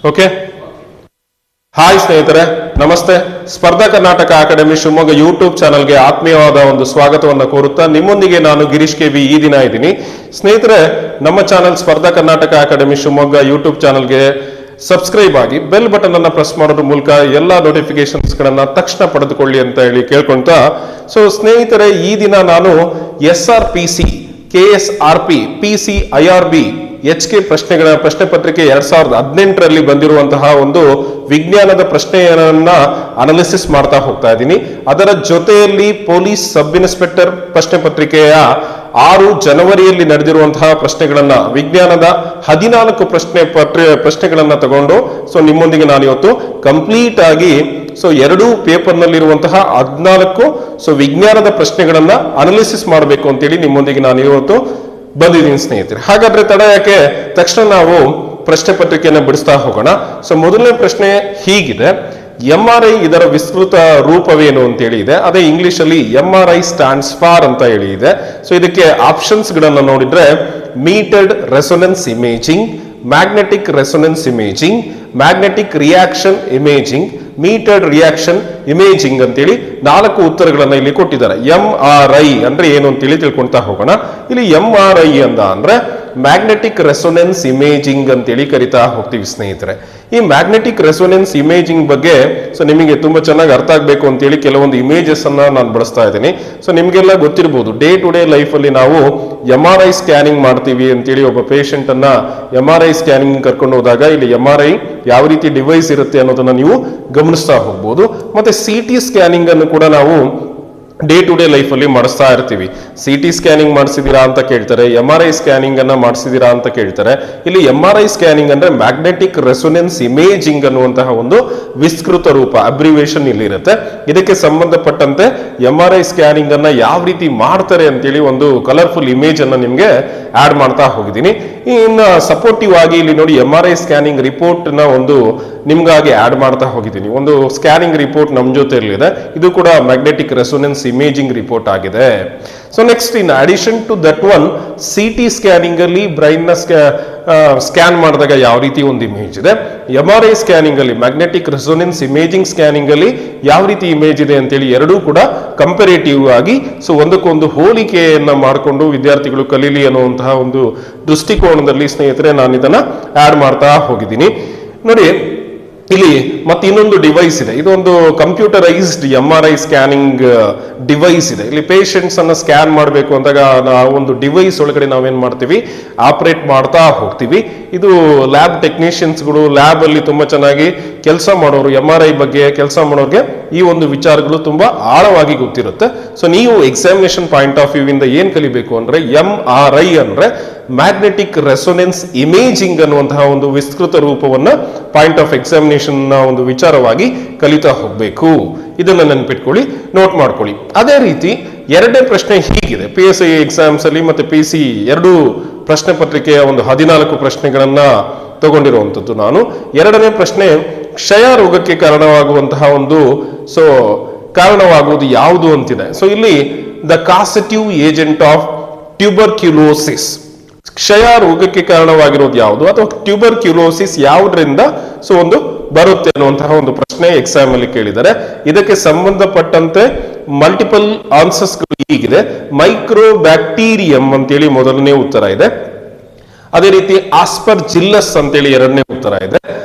Okay. Hi ಸ್ನೇಹಿತರೆ, ನಮಸ್ತೆ. ಸ್ಪರ್ಧಾ ಕರ್ನಾಟಕ ಅಕಾಡೆಮಿ ಶಿವಮೊಗ್ಗ ಯೂಟ್ಯೂಬ್ ಚಾನಲ್ಗೆ ಆತ್ಮೀಯವಾದ ಒಂದು ಸ್ವಾಗತವನ್ನು ಕೋರುತ್ತಾ ನಿಮ್ಮೊಂದಿಗೆ ನಾನು ಗಿರೀಶ್ ಕೆವಿ ಈ ದಿನ ಇದ್ದೀನಿ. ಸ್ನೇಹಿತರೆ, ನಮ್ಮ ಚಾನಲ್ ಸ್ಪರ್ಧಾ ಕರ್ನಾಟಕ ಅಕಾಡೆಮಿ ಶಿವಮೊಗ್ಗ ಯೂಟ್ಯೂಬ್ ಚಾನಲ್ಗೆ ಸಬ್ಸ್ಕ್ರೈಬ್ ಆಗಿ ಬೆಲ್ ಬಟನ್ ಅನ್ನ ಪ್ರೆಸ್ ಮಾಡೋದ್ರ ಮೂಲಕ ಎಲ್ಲಾ ನೋಟಿಫಿಕೇಶನ್ಸ್ ಗಳನ್ನ ತಕ್ಷಣ ಪಡೆದುಕೊಳ್ಳಿ ಅಂತ ಹೇಳಿ ಕೇಳ್ಕೊಂತ, ಸೊ ಸ್ನೇಹಿತರೆ, ಈ ದಿನ ನಾನು SRPC, KSRP, PC, IRB, HK ಪ್ರಶ್ನೆ ಪತ್ರಿಕೆ 2018ರಲ್ಲಿ ಬಂದಿರುವಂತಹ ಒಂದು ವಿಜ್ಞಾನದ ಪ್ರಶ್ನೆಯನ್ನ ಅನಾಲಿಸಿಸ್ ಮಾಡ್ತಾ ಹೋಗ್ತಾ ಇದ್ದೀನಿ. ಅದರ ಜೊತೆಯಲ್ಲಿ ಪೊಲೀಸ್ ಸಬ್ ಇನ್ಸ್ಪೆಕ್ಟರ್ ಪ್ರಶ್ನೆ ಪತ್ರಿಕೆಯ 6 ಜನವರಿಯಲ್ಲಿ ನಡೆದಿರುವಂತಹ ಪ್ರಶ್ನೆಗಳನ್ನ, ವಿಜ್ಞಾನದ 14 ಪ್ರಶ್ನೆಗಳನ್ನ ತಗೊಂಡು ಸೊ ನಿಮ್ಮೊಂದಿಗೆ ನಾನು ಇವತ್ತು ಕಂಪ್ಲೀಟ್ ಆಗಿ ಸೊ 2 ಪೇಪರ್ ನಲ್ಲಿರುವಂತಹ 14 ಸೊ ವಿಜ್ಞಾನದ ಪ್ರಶ್ನೆಗಳನ್ನ ಅನಾಲಿಸಿಸ್ ಮಾಡಬೇಕು ಅಂತೇಳಿ ನಿಮ್ಮೊಂದಿಗೆ ನಾನು ಇವತ್ತು ಬಂದಿದ್ದೀನಿ ಸ್ನೇಹಿತರೆ. ಹಾಗಾದ್ರೆ ತಡ ಯಾಕೆ, ತಕ್ಷಣ ನಾವು ಪ್ರಶ್ನೆ ಪತ್ರಿಕೆಯನ್ನು ಬಿಡಿಸ್ತಾ ಹೋಗೋಣ. ಸೊ ಮೊದಲನೇ ಪ್ರಶ್ನೆ ಹೀಗಿದೆ: MRI ಇದರ ವಿಸ್ತೃತ ರೂಪವೇನು ಅಂತೇಳಿ ಇದೆ. ಅದೇ ಇಂಗ್ಲಿಷ್ ಅಲ್ಲಿ MRI ಸ್ಟ್ಯಾಂಡ್ಸ್ ಫಾರ್ ಅಂತ ಹೇಳಿ ಇದೆ. ಸೊ ಇದಕ್ಕೆ ಆಪ್ಷನ್ಸ್ ಗಳನ್ನ ನೋಡಿದ್ರೆ metered resonance imaging, magnetic resonance imaging, magnetic reaction imaging, metered reaction imaging ಅಂತೇಳಿ 4 ಉತ್ತರಗಳನ್ನ ಇಲ್ಲಿ ಕೊಟ್ಟಿದ್ದಾರೆ. MRI ಅಂದ್ರೆ ಏನು ಅಂತೇಳಿ ತಿಳ್ಕೊಂತಾ ಹೋಗೋಣ. ಇಲ್ಲಿ MRI ಅಂದ್ರೆ ಮ್ಯಾಗ್ನೆಟಿಕ್ ರೆಸೊನೆನ್ಸ್ ಇಮೇಜಿಂಗ್ ಅಂತೇಳಿ ಕರಿತಾ ಹೋಗ್ತೀವಿ ಸ್ನೇಹಿತರೆ. ಈ ಮ್ಯಾಗ್ನೆಟಿಕ್ ರೆಸೊನೆನ್ಸ್ ಇಮೇಜಿಂಗ್ ಬಗ್ಗೆ ಸೊ ನಿಮಗೆ ತುಂಬಾ ಚೆನ್ನಾಗಿ ಅರ್ಥ ಆಗ್ಬೇಕು ಅಂತೇಳಿ ಕೆಲವೊಂದು ಇಮೇಜಸ್ ಅನ್ನ ನಾನು ಬಳಸ್ತಾ ಇದ್ದೀನಿ. ಸೊ ನಿಮ್ಗೆಲ್ಲ ಗೊತ್ತಿರಬಹುದು, ಡೇ ಟು ಡೇ ಲೈಫ್ ಅಲ್ಲಿ ನಾವು MRI ಸ್ಕ್ಯಾನಿಂಗ್ ಮಾಡ್ತೀವಿ ಅಂತೇಳಿ ಒಬ್ಬ ಪೇಷಂಟ್ ಅನ್ನ MRI ಸ್ಕ್ಯಾನಿಂಗ್ ಕರ್ಕೊಂಡು ಹೋದಾಗ ಇಲ್ಲಿ MRI ಯಾವ ರೀತಿ ಡಿವೈಸ್ ಇರುತ್ತೆ ಅನ್ನೋದನ್ನ ನೀವು ಗಮನಿಸ್ತಾ ಹೋಗ್ಬೋದು. ಮತ್ತೆ CT ಸ್ಕ್ಯಾನಿಂಗ್ ಅನ್ನು ಕೂಡ ನಾವು ಡೇ ಟು ಡೇ ಲೈಫ್ ಅಲ್ಲಿ ಮಾಡಿಸ್ತಾ ಇರ್ತೀವಿ. CT ಸ್ಕ್ಯಾನಿಂಗ್ ಮಾಡಿಸಿದೀರಾ ಅಂತ ಕೇಳ್ತಾರೆ, MRI ಸ್ಕ್ಯಾನಿಂಗ್ ಅನ್ನ ಮಾಡಿಸಿದೀರಾ ಅಂತ ಕೇಳ್ತಾರೆ. ಇಲ್ಲಿ MRI ಸ್ಕ್ಯಾನಿಂಗ್ ಅಂದ್ರೆ ಮ್ಯಾಗ್ನೆಟಿಕ್ ರೆಸೊನೆನ್ಸ್ ಇಮೇಜಿಂಗ್ ಅನ್ನುವಂತಹ ಒಂದು ವಿಸ್ತೃತ ರೂಪ, ಅಬ್ರಿವೇಷನ್ ಇಲ್ಲಿ ಇರುತ್ತೆ. ಇದಕ್ಕೆ ಸಂಬಂಧಪಟ್ಟಂತೆ MRI ಸ್ಕ್ಯಾನಿಂಗ್ ಅನ್ನ ಯಾವ ರೀತಿ ಮಾಡ್ತಾರೆ ಅಂತೇಳಿ ಒಂದು ಕಲರ್ಫುಲ್ ಇಮೇಜ್ ಅನ್ನ ನಿಮ್ಗೆ ಆಡ್ ಮಾಡ್ತಾ ಹೋಗಿದ್ದೀನಿ. ಇನ್ನು ಸಪೋರ್ಟಿವ್ ಆಗಿ ಇಲ್ಲಿ ನೋಡಿ MRI ಸ್ಕ್ಯಾನಿಂಗ್ ರಿಪೋರ್ಟ್ ನ ಒಂದು ನಿಮ್ಗಾಗಿ ಆಡ್ ಮಾಡ್ತಾ ಹೋಗಿದ್ದೀನಿ. ಒಂದು ಸ್ಕ್ಯಾನಿಂಗ್ ರಿಪೋರ್ಟ್ ನಮ್ಮ ಜೊತೆಯಲ್ಲಿದೆ. ಇದು ಕೂಡ ಮ್ಯಾಗ್ನೆಟಿಕ್ ರೆಸೊನೆನ್ಸ್ ಇಮೇಜಿಂಗ್ ರಿಪೋರ್ಟ್ ಆಗಿದೆ. So next, in addition to that one, CT scanning ಅಲ್ಲಿ ಬ್ರೈನ್ ನ ಸ್ಕ್ಯಾನ್ ಮಾಡಿದಾಗ ಯಾವ ರೀತಿ ಒಂದು ಇಮೇಜ್ ಇದೆ, MRI ಸ್ಕ್ಯಾನಿಂಗ್ ಅಲ್ಲಿ ಮ್ಯಾಗ್ನೆಟಿಕ್ ರೆಸೊನೆನ್ಸ್ ಇಮೇಜಿಂಗ್ ಸ್ಕ್ಯಾನಿಂಗ್ ಅಲ್ಲಿ ಯಾವ ರೀತಿ ಇಮೇಜ್ ಇದೆ ಅಂತೇಳಿ ಎರಡೂ ಕೂಡ ಕಂಪೇರೇಟಿವ್ ಆಗಿ ಸೊ ಒಂದಕ್ಕೊಂದು ಹೋಲಿಕೆಯನ್ನ ಮಾಡಿಕೊಂಡು ವಿದ್ಯಾರ್ಥಿಗಳು ಕಲೀಲಿ ಅನ್ನುವಂತಹ ಒಂದು ದೃಷ್ಟಿಕೋನದಲ್ಲಿ ಸ್ನೇಹಿತರೆ ನಾನು ಇದನ್ನ ಆಡ್ ಮಾಡ್ತಾ ಹೋಗಿದ್ದೀನಿ. ನೋಡಿ, ಇಲ್ಲಿ ಮತ್ತೆ ಇನ್ನೊಂದು ಡಿವೈಸ್ ಇದೆ. ಇದೊಂದು ಕಂಪ್ಯೂಟರೈಸ್ಡ್ MRI ಸ್ಕ್ಯಾನಿಂಗ್ ಡಿವೈಸ್ ಇದೆ. ಇಲ್ಲಿ ಪೇಷಂಟ್ಸ್ ಅನ್ನ ಸ್ಕ್ಯಾನ್ ಮಾಡಬೇಕು ಅಂದಾಗ ನಾವು ಒಂದು ಡಿವೈಸ್ ಒಳಗಡೆ ನಾವೇನ್ ಮಾಡ್ತೀವಿ, ಆಪರೇಟ್ ಮಾಡ್ತಾ ಹೋಗ್ತೀವಿ. ಇದು ಲ್ಯಾಬ್ ಟೆಕ್ನಿಷಿಯನ್ಸ್ಗಳು, ಲ್ಯಾಬ್ ಅಲ್ಲಿ ತುಂಬಾ ಚೆನ್ನಾಗಿ ಕೆಲಸ ಮಾಡೋರು, MRI ಬಗ್ಗೆ ಕೆಲಸ ಮಾಡೋರಿಗೆ ಈ ಒಂದು ವಿಚಾರಗಳು ತುಂಬಾ ಆಳವಾಗಿ ಗೊತ್ತಿರುತ್ತೆ. ಸೊ ನೀವು ಎಕ್ಸಾಮಿನೇಷನ್ ಪಾಯಿಂಟ್ ಆಫ್ ವ್ಯೂ ಇಂದ ಏನ್ ಕಲಿಬೇಕು ಅಂದ್ರೆ, MRI ಅಂದ್ರೆ ಮ್ಯಾಗ್ನೆಟಿಕ್ ರೆಸೊನೆನ್ಸ್ ಇಮೇಜಿಂಗ್ ಅನ್ನುವಂತಹ ಒಂದು ವಿಸ್ತೃತ ರೂಪವನ್ನ ಪಾಯಿಂಟ್ ಆಫ್ ಎಕ್ಸಾಮಿನೇಷನ್ ಒಂದು ವಿಚಾರವಾಗಿ ಕಲಿತಾ ಹೋಗ್ಬೇಕು. ಇದನ್ನ ನೆನ್ಪಿಟ್ಕೊಳ್ಳಿ, ನೋಟ್ ಮಾಡ್ಕೊಳ್ಳಿ. ಅದೇ ರೀತಿ ಎರಡನೇ ಪ್ರಶ್ನೆ ಹೀಗಿದೆ. PSI ಎಕ್ಸಾಮ್ಸ್ ಅಲ್ಲಿ ಮತ್ತೆ PC ಎರಡೂ ಪ್ರಶ್ನೆ ಪತ್ರಿಕೆಯ ಒಂದು 14 ಪ್ರಶ್ನೆಗಳನ್ನ ತಗೊಂಡಿರುವಂತದ್ದು ನಾನು. ಎರಡನೇ ಪ್ರಶ್ನೆ, ಕ್ಷಯ ರೋಗಕ್ಕೆ ಕಾರಣವಾಗುವಂತಹ ಒಂದು ಕಾರಣವಾಗುವುದು ಯಾವುದು ಅಂತಿದೆ. ಸೊ ಇಲ್ಲಿ the causative agent of tuberculosis, ಕ್ಷಯ ರೋಗಕ್ಕೆ ಕಾರಣವಾಗಿರೋದು ಯಾವುದು ಅಥವಾ ಟ್ಯೂಬರ್ಕ್ಯುಲೋಸಿಸ್ ಯಾವುದರಿಂದ ಒಂದು ಬರುತ್ತೆ ಅನ್ನುವಂತಹ ಒಂದು ಪ್ರಶ್ನೆ ಎಕ್ಸಾಮ್ ಅಲ್ಲಿ ಕೇಳಿದ್ದಾರೆ. ಇದಕ್ಕೆ ಸಂಬಂಧಪಟ್ಟಂತೆ ಮಲ್ಟಿಪಲ್ ಆನ್ಸರ್ಸ್ ಹೀಗಿದೆ. ಮೈಕ್ರೋ ಬ್ಯಾಕ್ಟೀರಿಯಂ ಅಂತೇಳಿ ಮೊದಲನೇ ಉತ್ತರ ಇದೆ. ಅದೇ ರೀತಿ ಆಸ್ಪರ್ಜಿಲ್ಲಸ್ ಅಂತೇಳಿ ಎರಡನೇ ಉತ್ತರ ಇದೆ.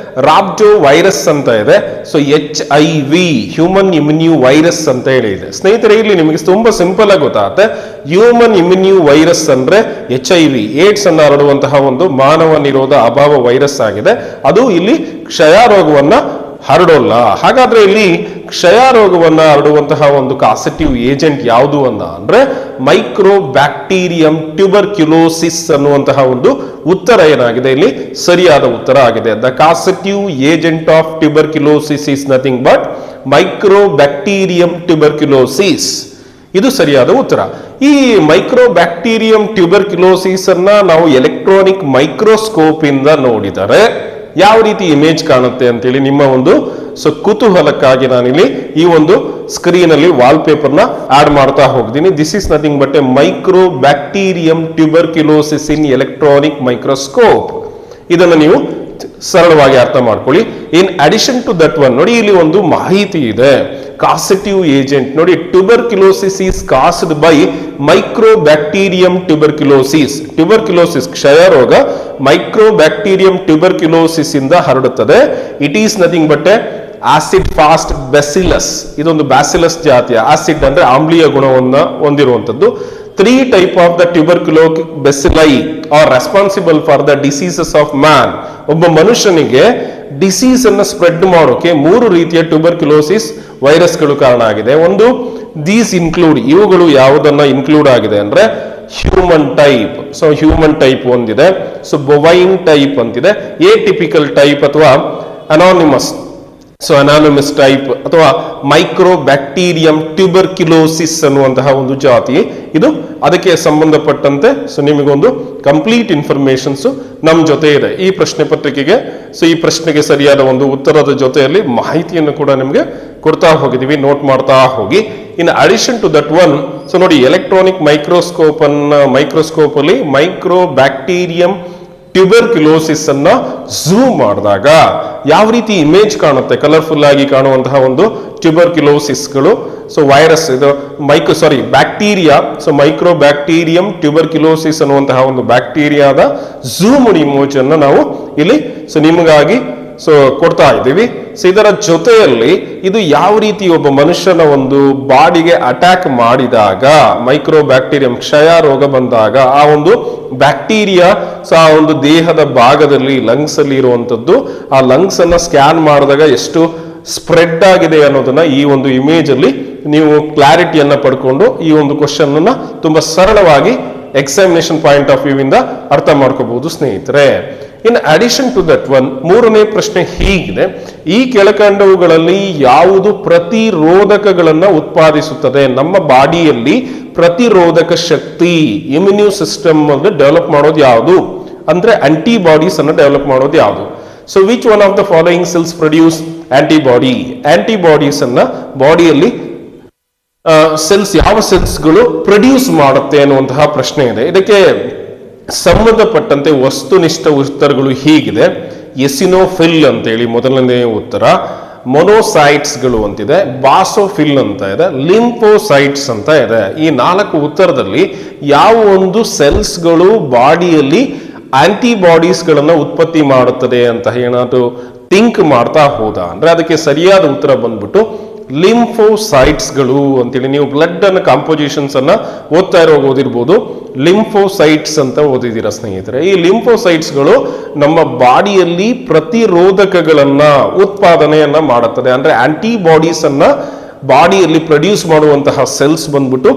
ರಾಬ್ಡೋ ವೈರಸ್ ಅಂತ ಇದೆ. So HIV human immune virus ಅಂತ ಹೇಳಿ ಇದೆ. ಸ್ನೇಹಿತರೆ, ಇಲ್ಲಿ ನಿಮಗೆ ತುಂಬಾ ಸಿಂಪಲ್ ಆಗಿ ಗೊತ್ತಾಗುತ್ತೆ. ಹ್ಯೂಮನ್ ಇಮ್ಯುನ್ಯೂ ವೈರಸ್ ಅಂದ್ರೆ HIV, ಏಡ್ಸ್ ಅನ್ನ ಹರಡುವಂತಹ ಒಂದು ಮಾನವ ನಿರೋಧ ಅಭಾವ ವೈರಸ್ ಆಗಿದೆ. ಅದು ಇಲ್ಲಿ ಕ್ಷಯ ರೋಗವನ್ನ ಹರಡೋಲ್ಲ. ಹಾಗಾದ್ರೆ ಇಲ್ಲಿ ಕ್ಷಯ ರೋಗವನ್ನ ಹರಡುವಂತಹ ಒಂದು ಕಾಸೆಟಿವ್ ಏಜೆಂಟ್ ಯಾವುದು ಅಂದ್ರೆ ಮೈಕ್ರೋ ಬ್ಯಾಕ್ಟೀರಿಯಂ ಟ್ಯೂಬರ್ಕ್ಯುಲೋಸಿಸ್ ಅನ್ನುವಂತಹ ಒಂದು ಉತ್ತರ ಏನಾಗಿದೆ, ಇಲ್ಲಿ ಸರಿಯಾದ ಉತ್ತರ ಆಗಿದೆ. The causative agent of tuberculosis is nothing but micro bacterium tuberculosis. ಇದು ಸರಿಯಾದ ಉತ್ತರ. ಈ ಮೈಕ್ರೋ ಬ್ಯಾಕ್ಟೀರಿಯಂ ಟ್ಯೂಬರ್ಕ್ಯುಲೋಸಿಸ್ ಅನ್ನ ನಾವು ಎಲೆಕ್ಟ್ರಾನಿಕ್ ಮೈಕ್ರೋಸ್ಕೋಪ್ ಇಂದ ನೋಡಿದರೆ ಯಾವ ರೀತಿ ಇಮೇಜ್ ಕಾಣುತ್ತೆ ಅಂತೇಳಿ ನಿಮ್ಮ ಒಂದು ಕುತೂಹಲಕ್ಕಾಗಿ ನಾನಿಲ್ಲಿ ಈ ಒಂದು ಸ್ಕ್ರೀನ್ ಅಲ್ಲಿ ವಾಲ್ ಪೇಪರ್ ನ ಆಡ್ ಮಾಡ್ತಾ ಹೋಗ್ತೀನಿ. This is nothing but a micro bacterium tuberculosis in electronic microscope. ಇದನ್ನು ನೀವು ಸರಳವಾಗಿ ಅರ್ಥ ಮಾಡ್ಕೊಳ್ಳಿ. In addition to that one ನೋಡಿ, ಇಲ್ಲಿ ಒಂದು ಮಾಹಿತಿ ಇದೆ. ಕಾಸೆಟಿವ್ ಏಜೆಂಟ್ ನೋಡಿ, tuberculosis is caused by micro bacterium tuberculosis. Tuberculosis ಕ್ಷಯ ರೋಗ ಮೈಕ್ರೋಬ್ಯಾಕ್ಟೀರಿಯಂ ಟ್ಯೂಬರ್ಕ್ಯುಲೋಸಿಸ್ ಇಂದ ಹರಡುತ್ತದೆ. It is nothing but a acid fast bacillus. ಇದೊಂದು ಬ್ಯಾಸಿಲಸ್ ಜಾತಿಯ ಆಸಿಡ್ ಅಂದ್ರೆ ಆಮ್ಲೀಯ ಗುಣವನ್ನು ಹೊಂದಿರುವಂತದ್ದು. 3 type of the tuberculosis bacilli are responsible for the diseases of man. ಒಬ್ಬ ಮನುಷ್ಯನಿಗೆ ಡಿಸೀಸ್ ಅನ್ನು ಸ್ಪ್ರೆಡ್ ಮಾಡೋಕೆ 3 ರೀತಿಯ ಟ್ಯೂಬರ್ಕ್ಯುಲೋಸಿಸ್ ವೈರಸ್ಗಳು ಕಾರಣ ಆಗಿದೆ. ಒಂದು ದೀಸ್ ಇನ್ಕ್ಲೂಡ್, ಇವುಗಳು ಯಾವುದನ್ನ ಇನ್ಕ್ಲೂಡ್ ಆಗಿದೆ ಅಂದ್ರೆ human type. So human type ಒಂದಿದೆ, ಸೊ ಬೊವೈನ್ ಟೈಪ್ ಅಂತಿದೆ, ಎ ಟಿಪಿಕಲ್ ಟೈಪ್ ಅಥವಾ ಅನಾನಿಮಸ್, ಸೊ ಅನಾನಿಮಸ್ ಟೈಪ್ ಅಥವಾ ಮೈಕ್ರೋಬ್ಯಾಕ್ಟೀರಿಯಂ ಟ್ಯೂಬರ್ಕ್ಯುಲೋಸಿಸ್ ಅನ್ನುವಂತಹ ಒಂದು ಜಾತಿ ಇದು. ಅದಕ್ಕೆ ಸಂಬಂಧಪಟ್ಟಂತೆ ಸೊ ನಿಮಗೊಂದು ಕಂಪ್ಲೀಟ್ ಇನ್ಫಾರ್ಮೇಶನ್ಸ್ ನಮ್ಮ ಜೊತೆ ಇದೆ ಈ ಪ್ರಶ್ನೆ ಪತ್ರಿಕೆಗೆ. ಸೊ ಈ ಪ್ರಶ್ನೆಗೆ ಸರಿಯಾದ ಒಂದು ಉತ್ತರದ ಜೊತೆಯಲ್ಲಿ ಮಾಹಿತಿಯನ್ನು ಕೂಡ ನಿಮಗೆ ಕೊಡ್ತಾ ಹೋಗಿದ್ದೀವಿ, ನೋಟ್ ಮಾಡ್ತಾ ಹೋಗಿ. In addition to that one, so ನೋಡಿ ಎಲೆಕ್ಟ್ರಾನಿಕ್ ಮೈಕ್ರೋಸ್ಕೋಪ್ ಅಲ್ಲಿ ಮೈಕ್ರೋಬ್ಯಾಕ್ಟೀರಿಯಂ ಟ್ಯೂಬರ್ಕ್ಯುಲೋಸಿಸ್ ಅನ್ನ ಝೂಮ್ ಮಾಡಿದಾಗ ಯಾವ ರೀತಿ ಇಮೇಜ್ ಕಾಣುತ್ತೆ, ಕಲರ್ಫುಲ್ ಆಗಿ ಕಾಣುವಂತಹ ಒಂದು ಟ್ಯೂಬರ್ಕ್ಯುಲೋಸಿಸ್ಗಳು. ಸೊ ವೈರಸ್ ಇದು ಬ್ಯಾಕ್ಟೀರಿಯಾ, ಸೊ ಮೈಕ್ರೋಬ್ಯಾಕ್ಟೀರಿಯಂ ಟ್ಯೂಬರ್ಕ್ಯುಲೋಸಿಸ್ ಅನ್ನುವಂತಹ ಒಂದು ಬ್ಯಾಕ್ಟೀರಿಯಾದ ಝೂಮ್ ಇಮೇಜ್ ಅನ್ನು ನಾವು ಇಲ್ಲಿ ಸೊ ನಿಮಗಾಗಿ ಸೊ ಕೊಡ್ತಾ ಇದ್ದೀವಿ. ಸೊ ಇದರ ಜೊತೆಯಲ್ಲಿ ಇದು ಯಾವ ರೀತಿ ಒಬ್ಬ ಮನುಷ್ಯನ ಒಂದು ಬಾಡಿಗೆ ಅಟ್ಯಾಕ್ ಮಾಡಿದಾಗ, ಮೈಕ್ರೋಬ್ಯಾಕ್ಟೀರಿಯಂ ಕ್ಷಯ ರೋಗ ಬಂದಾಗ ಆ ಒಂದು ಬ್ಯಾಕ್ಟೀರಿಯಾ ಸೊ ಆ ಒಂದು ದೇಹದ ಭಾಗದಲ್ಲಿ ಲಂಗ್ಸ್ ಅಲ್ಲಿ ಇರುವಂತದ್ದು, ಆ ಲಂಗ್ಸ್ ಅನ್ನ ಸ್ಕ್ಯಾನ್ ಮಾಡಿದಾಗ ಎಷ್ಟು ಸ್ಪ್ರೆಡ್ ಆಗಿದೆ ಅನ್ನೋದನ್ನ ಈ ಒಂದು ಇಮೇಜ್ ಅಲ್ಲಿ ನೀವು ಕ್ಲಾರಿಟಿಯನ್ನ ಪಡ್ಕೊಂಡು ಈ ಒಂದು ಕ್ವಶನ್ ಅನ್ನ ತುಂಬಾ ಸರಳವಾಗಿ ಎಕ್ಸಾಮಿನೇಷನ್ ಪಾಯಿಂಟ್ ಆಫ್ ವ್ಯೂ ಇಂದ ಅರ್ಥ ಮಾಡ್ಕೋಬಹುದು ಸ್ನೇಹಿತರೆ. In addition to that one, 3ನೇ ಪ್ರಶ್ನೆ ಹೀಗಿದೆ: ಈ ಕೆಳಕಂಡವುಗಳಲ್ಲಿ ಯಾವುದು ಪ್ರತಿರೋಧಕಗಳನ್ನ ಉತ್ಪಾದಿಸುತ್ತದೆ? ನಮ್ಮ ಬಾಡಿಯಲ್ಲಿ ಪ್ರತಿರೋಧಕ ಶಕ್ತಿ, ಇಮ್ಯುನಿ ಸಿಸ್ಟಮ್ ಅನ್ನು ಡೆವಲಪ್ ಮಾಡೋದು ಯಾವುದು ಅಂದ್ರೆ ಆಂಟಿಬಾಡೀಸ್ ಅನ್ನು ಡೆವಲಪ್ ಮಾಡೋದು ಯಾವುದು? So which one of the following cells produce antibody? Antibodies ಅನ್ನ ಬಾಡಿಯಲ್ಲಿ ಸೆಲ್ಸ್, ಯಾವ ಸೆಲ್ಸ್ಗಳು ಪ್ರೊಡ್ಯೂಸ್ ಮಾಡುತ್ತೆ ಅನ್ನುವಂತಹ ಪ್ರಶ್ನೆ ಇದೆ. ಇದಕ್ಕೆ ಸಂಬಂಧಪಟ್ಟಂತೆ ವಸ್ತುನಿಷ್ಠ ಉತ್ತರಗಳು ಹೀಗಿದೆ: ಎಸಿನೋಫಿಲ್ ಅಂತೇಳಿ ಮೊದಲನೇ ಉತ್ತರ, ಮೊನೋಸೈಟ್ಸ್ಗಳು ಅಂತಿದೆ, ಬಾಸೋಫಿಲ್ ಅಂತ ಇದೆ, ಲಿಂಫೋಸೈಟ್ಸ್ ಅಂತ ಇದೆ. ಈ 4 ಉತ್ತರದಲ್ಲಿ ಯಾವ ಒಂದು ಸೆಲ್ಸ್ಗಳು ಬಾಡಿಯಲ್ಲಿ ಆಂಟಿಬಾಡೀಸ್ಗಳನ್ನ ಉತ್ಪತ್ತಿ ಮಾಡುತ್ತದೆ ಅಂತ ಏನಾದ್ರು ಥಿಂಕ್ ಮಾಡ್ತಾ ಹೋದ ಅಂದ್ರೆ ಅದಕ್ಕೆ ಸರಿಯಾದ ಉತ್ತರ ಬಂದ್ಬಿಟ್ಟು ಲಿಂಫೋಸೈಟ್ಸ್ಗಳು ಅಂತೇಳಿ. ನೀವು ಬ್ಲಡ್ ಅನ್ನ ಕಾಂಪೋಸಿಷನ್ಸ್ ಅನ್ನ ಓದಿರ್ಬೋದು, ಲಿಂಫೋಸೈಟ್ಸ್ ಅಂತ ಓದಿದ್ದೀರಾ ಸ್ನೇಹಿತರೆ. ಈ ಲಿಂಫೋಸೈಟ್ಸ್ಗಳು ನಮ್ಮ ಬಾಡಿಯಲ್ಲಿ ಪ್ರತಿರೋಧಕಗಳನ್ನ ಉತ್ಪಾದನೆಯನ್ನ ಮಾಡುತ್ತದೆ, ಅಂದ್ರೆ ಆಂಟಿಬಾಡೀಸ್ ಅನ್ನ ಬಾಡಿಯಲ್ಲಿ ಪ್ರೊಡ್ಯೂಸ್ ಮಾಡುವಂತಹ ಸೆಲ್ಸ್ ಬಂದ್ಬಿಟ್ಟು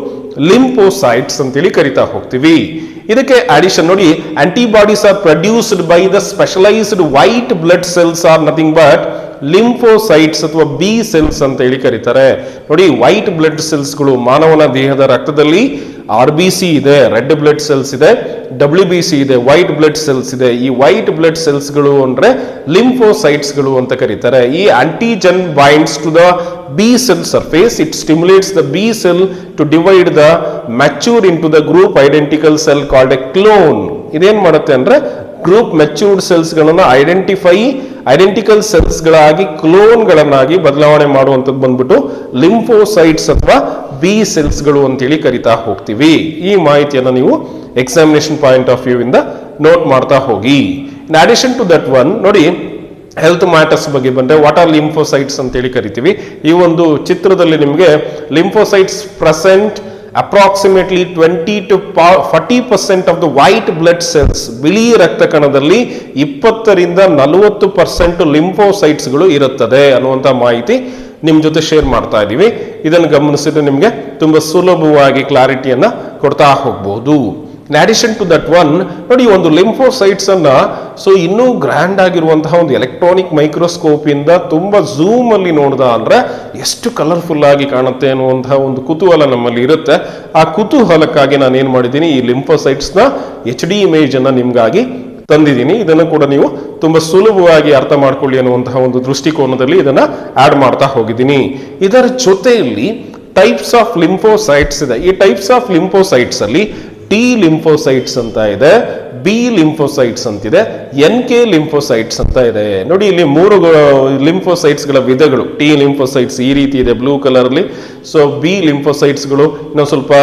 ಲಿಂಫೋಸೈಟ್ಸ್ ಅಂತೇಳಿ ಕರಿತಾ ಹೋಗ್ತೀವಿ. ಇದಕ್ಕೆ ಅಡಿಷನ್ ನೋಡಿ, antibodies R produced by the specialised white blood cells are nothing but lymphocytes ಅಥವಾ ಬಿ ಸೆಲ್ಸ್ ಅಂತ ಹೇಳಿ ಕರೀತಾರೆ. ನೋಡಿ, ವೈಟ್ ಬ್ಲಡ್ ಸೆಲ್ಸ್ಗಳು ಮಾನವನ ದೇಹದ ರಕ್ತದಲ್ಲಿ RBC ಇದೆ, ರೆಡ್ ಬ್ಲಡ್ ಸೆಲ್ಸ್ ಇದೆ, WBC ಇದೆ, ವೈಟ್ ಬ್ಲಡ್ ಸೆಲ್ಸ್ ಇದೆ. ಈ ವೈಟ್ ಬ್ಲಡ್ ಸೆಲ್ಸ್ಗಳು ಅಂದ್ರೆ ಲಿಂಫೋಸೈಟ್ಸ್ಗಳು ಅಂತ ಕರೀತಾರೆ. ಈ antigen binds to the B cell surface. It stimulates the B cell to divide the mature into the group identical cell called a clone. ಇದೇನ್ ಮಾಡುತ್ತೆ ಅಂದ್ರೆ ಗ್ರೂಪ್ ಮೆಚ್ಯೂರ್ಡ್ ಸೆಲ್ಸ್ ಗಳನ್ನ ಐಡೆಂಟಿಕಲ್ ಸೆಲ್ಸ್ ಗಳಾಗಿ clown ಗಳನ್ನಾಗಿ ಬದಲಾವಣೆ ಮಾಡುವಂತದ್ದು ಬಂದ್ಬಿಟ್ಟು ಲಿಂಫೋಸೈಟ್ಸ್ ಅಥವಾ B cells ಗಳು ಅಂತೇಳಿ ಕರಿತಾ ಹೋಗ್ತೀವಿ. ಈ ಮಾಹಿತಿಯನ್ನ ನೀವು ಎಕ್ಸಾಮಿನೇಷನ್ ಪಾಯಿಂಟ್ ಆಫ್ ವ್ಯೂ ಇಂದ ನೋಟ್ ಮಾಡ್ತಾ ಹೋಗಿ. In addition to that one ನೋಡಿ, ಹೆಲ್ತ್ ಮ್ಯಾಟರ್ಸ್ ಬಗ್ಗೆ ಬಂದ್ರೆ ವಾಟ್ ಆರ್ ಲಿಂಫೋಸೈಟ್ಸ್ ಅಂತೇಳಿ ಕರಿತೀವಿ. ಈ ಒಂದು ಚಿತ್ರದಲ್ಲಿ ನಿಮಗೆ lymphocytes present approximately 20 to 40% of the white blood cells. ಬಿಳಿ ರಕ್ತ ಕಣದಲ್ಲಿ 20ರಿಂದ 40% ಲಿಂಫೋಸೈಟ್ಸ್ಗಳು ಇರುತ್ತದೆ ಅನ್ನುವಂಥ ಮಾಹಿತಿ ನಿಮ್ ಜೊತೆ ಶೇರ್ ಮಾಡ್ತಾ ಇದೀವಿ. ಇದನ್ನು ಗಮನಿಸಿದ್ರೆ ನಿಮಗೆ ತುಂಬಾ ಸುಲಭವಾಗಿ ಕ್ಲಾರಿಟಿಯನ್ನ ಕೊಡ್ತಾ ಹೋಗ್ಬಹುದು. In addition to that one ನೋಡಿ, ಒಂದು ಲಿಂಫೋಸೈಟ್ಸ್ ಅನ್ನ ಸೊ ಇನ್ನೂ ಗ್ರ್ಯಾಂಡ್ ಆಗಿರುವಂತಹ ಒಂದು ಎಲೆಕ್ಟ್ರಾನಿಕ್ ಮೈಕ್ರೋಸ್ಕೋಪ್ ಇಂದ ತುಂಬಾ ಝೂಮ್ ಅಲ್ಲಿ ನೋಡ್ದ ಅಂದ್ರೆ ಎಷ್ಟು ಕಲರ್ಫುಲ್ ಆಗಿ ಕಾಣುತ್ತೆ ಅನ್ನುವಂತಹ ಒಂದು ಕುತೂಹಲ ನಮ್ಮಲ್ಲಿ ಇರುತ್ತೆ. ಆ ಕುತೂಹಲಕ್ಕಾಗಿ ನಾನು ಏನ್ ಮಾಡಿದ್ದೀನಿ, ಈ ಲಿಂಫೋಸೈಟ್ಸ್ ನ HD ಇಮೇಜ್ ಅನ್ನ ನಿಮ್ಗಾಗಿ ತಂದಿದ್ದೀನಿ. ಇದನ್ನು ಕೂಡ ನೀವು ತುಂಬಾ ಸುಲಭವಾಗಿ ಅರ್ಥ ಮಾಡ್ಕೊಳ್ಳಿ ಅನ್ನುವಂತಹ ಒಂದು ದೃಷ್ಟಿಕೋನದಲ್ಲಿ ಇದನ್ನ ಆಡ್ ಮಾಡ್ತಾ ಹೋಗಿದ್ದೀನಿ. ಇದರ ಜೊತೆಯಲ್ಲಿ ಟೈಪ್ಸ್ ಆಫ್ ಲಿಂಫೋಸೈಟ್ಸ್ ಇದೆ. ಈ ಟೈಪ್ಸ್ ಆಫ್ ಲಿಂಫೋಸೈಟ್ಸ್ ಅಲ್ಲಿ T ಲಿಂಫೋಸೈಟ್ಸ್ ಅಂತ ಇದೆ, ಬಿ ಲಿಂಫೋಸೈಟ್ಸ್ ಅಂತಿದೆ, NK ಲಿಂಫೋಸೈಟ್ಸ್ ಅಂತ ಇದೆ. ನೋಡಿ ಇಲ್ಲಿ 3 ಲಿಂಫೋಸೈಟ್ಸ್ ಗಳ ವಿಧಗಳು. ಟಿ ಲಿಂಫೋಸೈಟ್ಸ್ ಈ ರೀತಿ ಇದೆ ಬ್ಲೂ ಕಲರ್ ಅಲ್ಲಿ. ಸೊ ಬಿ ಲಿಂಫೋಸೈಟ್ಸ್ ಗಳು ಇನ್ನೊಂದು ಸ್ವಲ್ಪ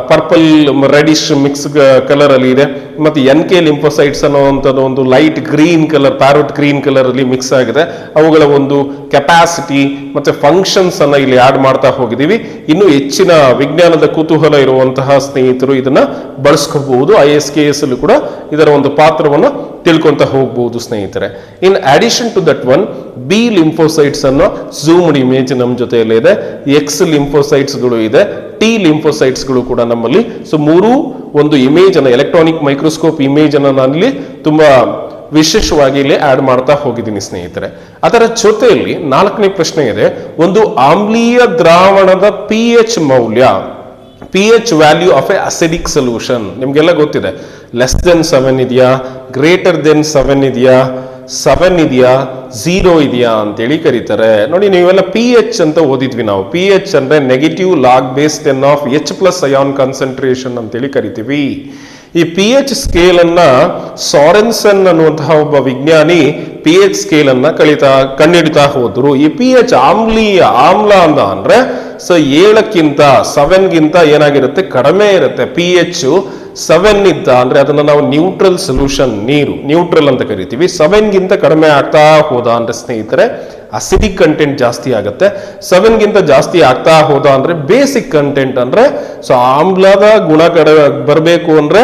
ಪರ್ಪಲ್ ರೆಡಿಶ್ ಮಿಕ್ಸ್ ಕಲರ್ ಅಲ್ಲಿ ಇದೆ. ಮತ್ತೆ NK ಲಿಂಫೋಸೈಟ್ಸ್ ಅನ್ನುವಂಥದ್ದು ಒಂದು light green colour, parrot green colour ಅಲ್ಲಿ ಮಿಕ್ಸ್ ಆಗಿದೆ. ಅವುಗಳ ಒಂದು ಕೆಪಾಸಿಟಿ ಮತ್ತೆ ಫಂಕ್ಷನ್ಸ್ ಅನ್ನ ಇಲ್ಲಿ ಆಡ್ ಮಾಡ್ತಾ ಹೋಗಿದ್ದೀವಿ. ಇನ್ನು ಹೆಚ್ಚಿನ ವಿಜ್ಞಾನದ ಕುತೂಹಲ ಇರುವಂತಹ ಸ್ನೇಹಿತರು ಇದನ್ನ ಬಳಸ್ಕೋಬಹುದು. ISKS ಅಲ್ಲೂ ಕೂಡ ಇದರ ಒಂದು ಪಾತ್ರವನ್ನು ತಿಳ್ಕೊಂತ ಹೋಗಬಹುದು ಸ್ನೇಹಿತರೆ. In addition to that one, B lymphocytes ಅನ್ನೋ ಝೂಮ್ಡ್ ಇಮೇಜ್ ನಮ್ಮ ಜೊತೆಯಲ್ಲಿ ಇದೆ. ಎಕ್ಸ್ ಲಿಂಫೋಸೈಟ್ಸ್ ಗಳು ಇದೆ, ಟಿ ಲಿಂಫೋಸೈಟ್ಸ್ ಗಳು ಕೂಡ ನಮ್ಮಲ್ಲಿ. ಸೊ 3 ಒಂದು ಇಮೇಜ್ ಅನ್ನ, ಎಲೆಕ್ಟ್ರಾನಿಕ್ ಮೈಕ್ರೋಸ್ಕೋಪ್ ಇಮೇಜ್ ಅನ್ನ ನಾನಿಲ್ಲಿ ತುಂಬಾ ವಿಶೇಷವಾಗಿ ಇಲ್ಲಿ ಆಡ್ ಮಾಡ್ತಾ ಹೋಗಿದ್ದೀನಿ ಸ್ನೇಹಿತರೆ. ಅದರ ಜೊತೆಯಲ್ಲಿ 4ನೇ ಪ್ರಶ್ನೆ ಇದೆ, ಒಂದು ಆಮ್ಲೀಯ ದ್ರಾವಣದ pH ಮೌಲ್ಯ, pH value of A acidic solution. ನಿಮ್ಗೆಲ್ಲ ಗೊತ್ತಿದೆ, ಲೆಸ್ ದೆನ್ 7 ಇದೆಯಾ, ಗ್ರೇಟರ್ ದೆನ್ 7 ಇದೆಯಾ, 7 ಇದೆಯಾ, 0 ಇದೆಯಾ ಅಂತೇಳಿ ಕರೀತಾರೆ. ನೋಡಿ ನೀವೆಲ್ಲ pH ಅಂತ ಓದಿದ್ವಿ ನಾವು. pH ಅಂದ್ರೆ negative log base 10 of H+ ion concentration ಅಂತೇಳಿ ಕರಿತೀವಿ. ಈ pH ಸ್ಕೇಲ್ ಅನ್ನ ಸಾರೆನ್ಸನ್ ಅನ್ನುವಂತಹ ಒಬ್ಬ ವಿಜ್ಞಾನಿ pH ಸ್ಕೇಲ್ ಅನ್ನ ಕಂಡುಹಿಡಿತಾ ಹೋದ್ರು. ಈ pH ಆಮ್ಲ ಅಂತ ಅಂದ್ರೆ 7ಕ್ಕಿಂತ 7ಗಿಂತ ಏನಾಗಿರುತ್ತೆ, ಕಡಿಮೆ ಇರುತ್ತೆ. pH 7 ಇದ್ದ ಅಂದ್ರೆ ಅದನ್ನ ನಾವು ನ್ಯೂಟ್ರಲ್ ಸೊಲ್ಯೂಷನ್, ನೀರು ನ್ಯೂಟ್ರಲ್ ಅಂತ ಕರಿತೀವಿ. 7ಗಿಂತ ಕಡಿಮೆ ಆಗ್ತಾ ಹೋದ ಅಂದ್ರೆ ಸ್ನೇಹಿತರೆ ಅಸಿಡಿಕ್ ಕಂಟೆಂಟ್ ಜಾಸ್ತಿ ಆಗುತ್ತೆ. 7ಗಿಂತ ಜಾಸ್ತಿ ಆಗ್ತಾ ಹೋದ ಅಂದ್ರೆ ಬೇಸಿಕ್ ಕಂಟೆಂಟ್ ಅಂದ್ರೆ, ಸೊ ಆಮ್ಲದ ಗುಣ ಬರಬೇಕು ಅಂದ್ರೆ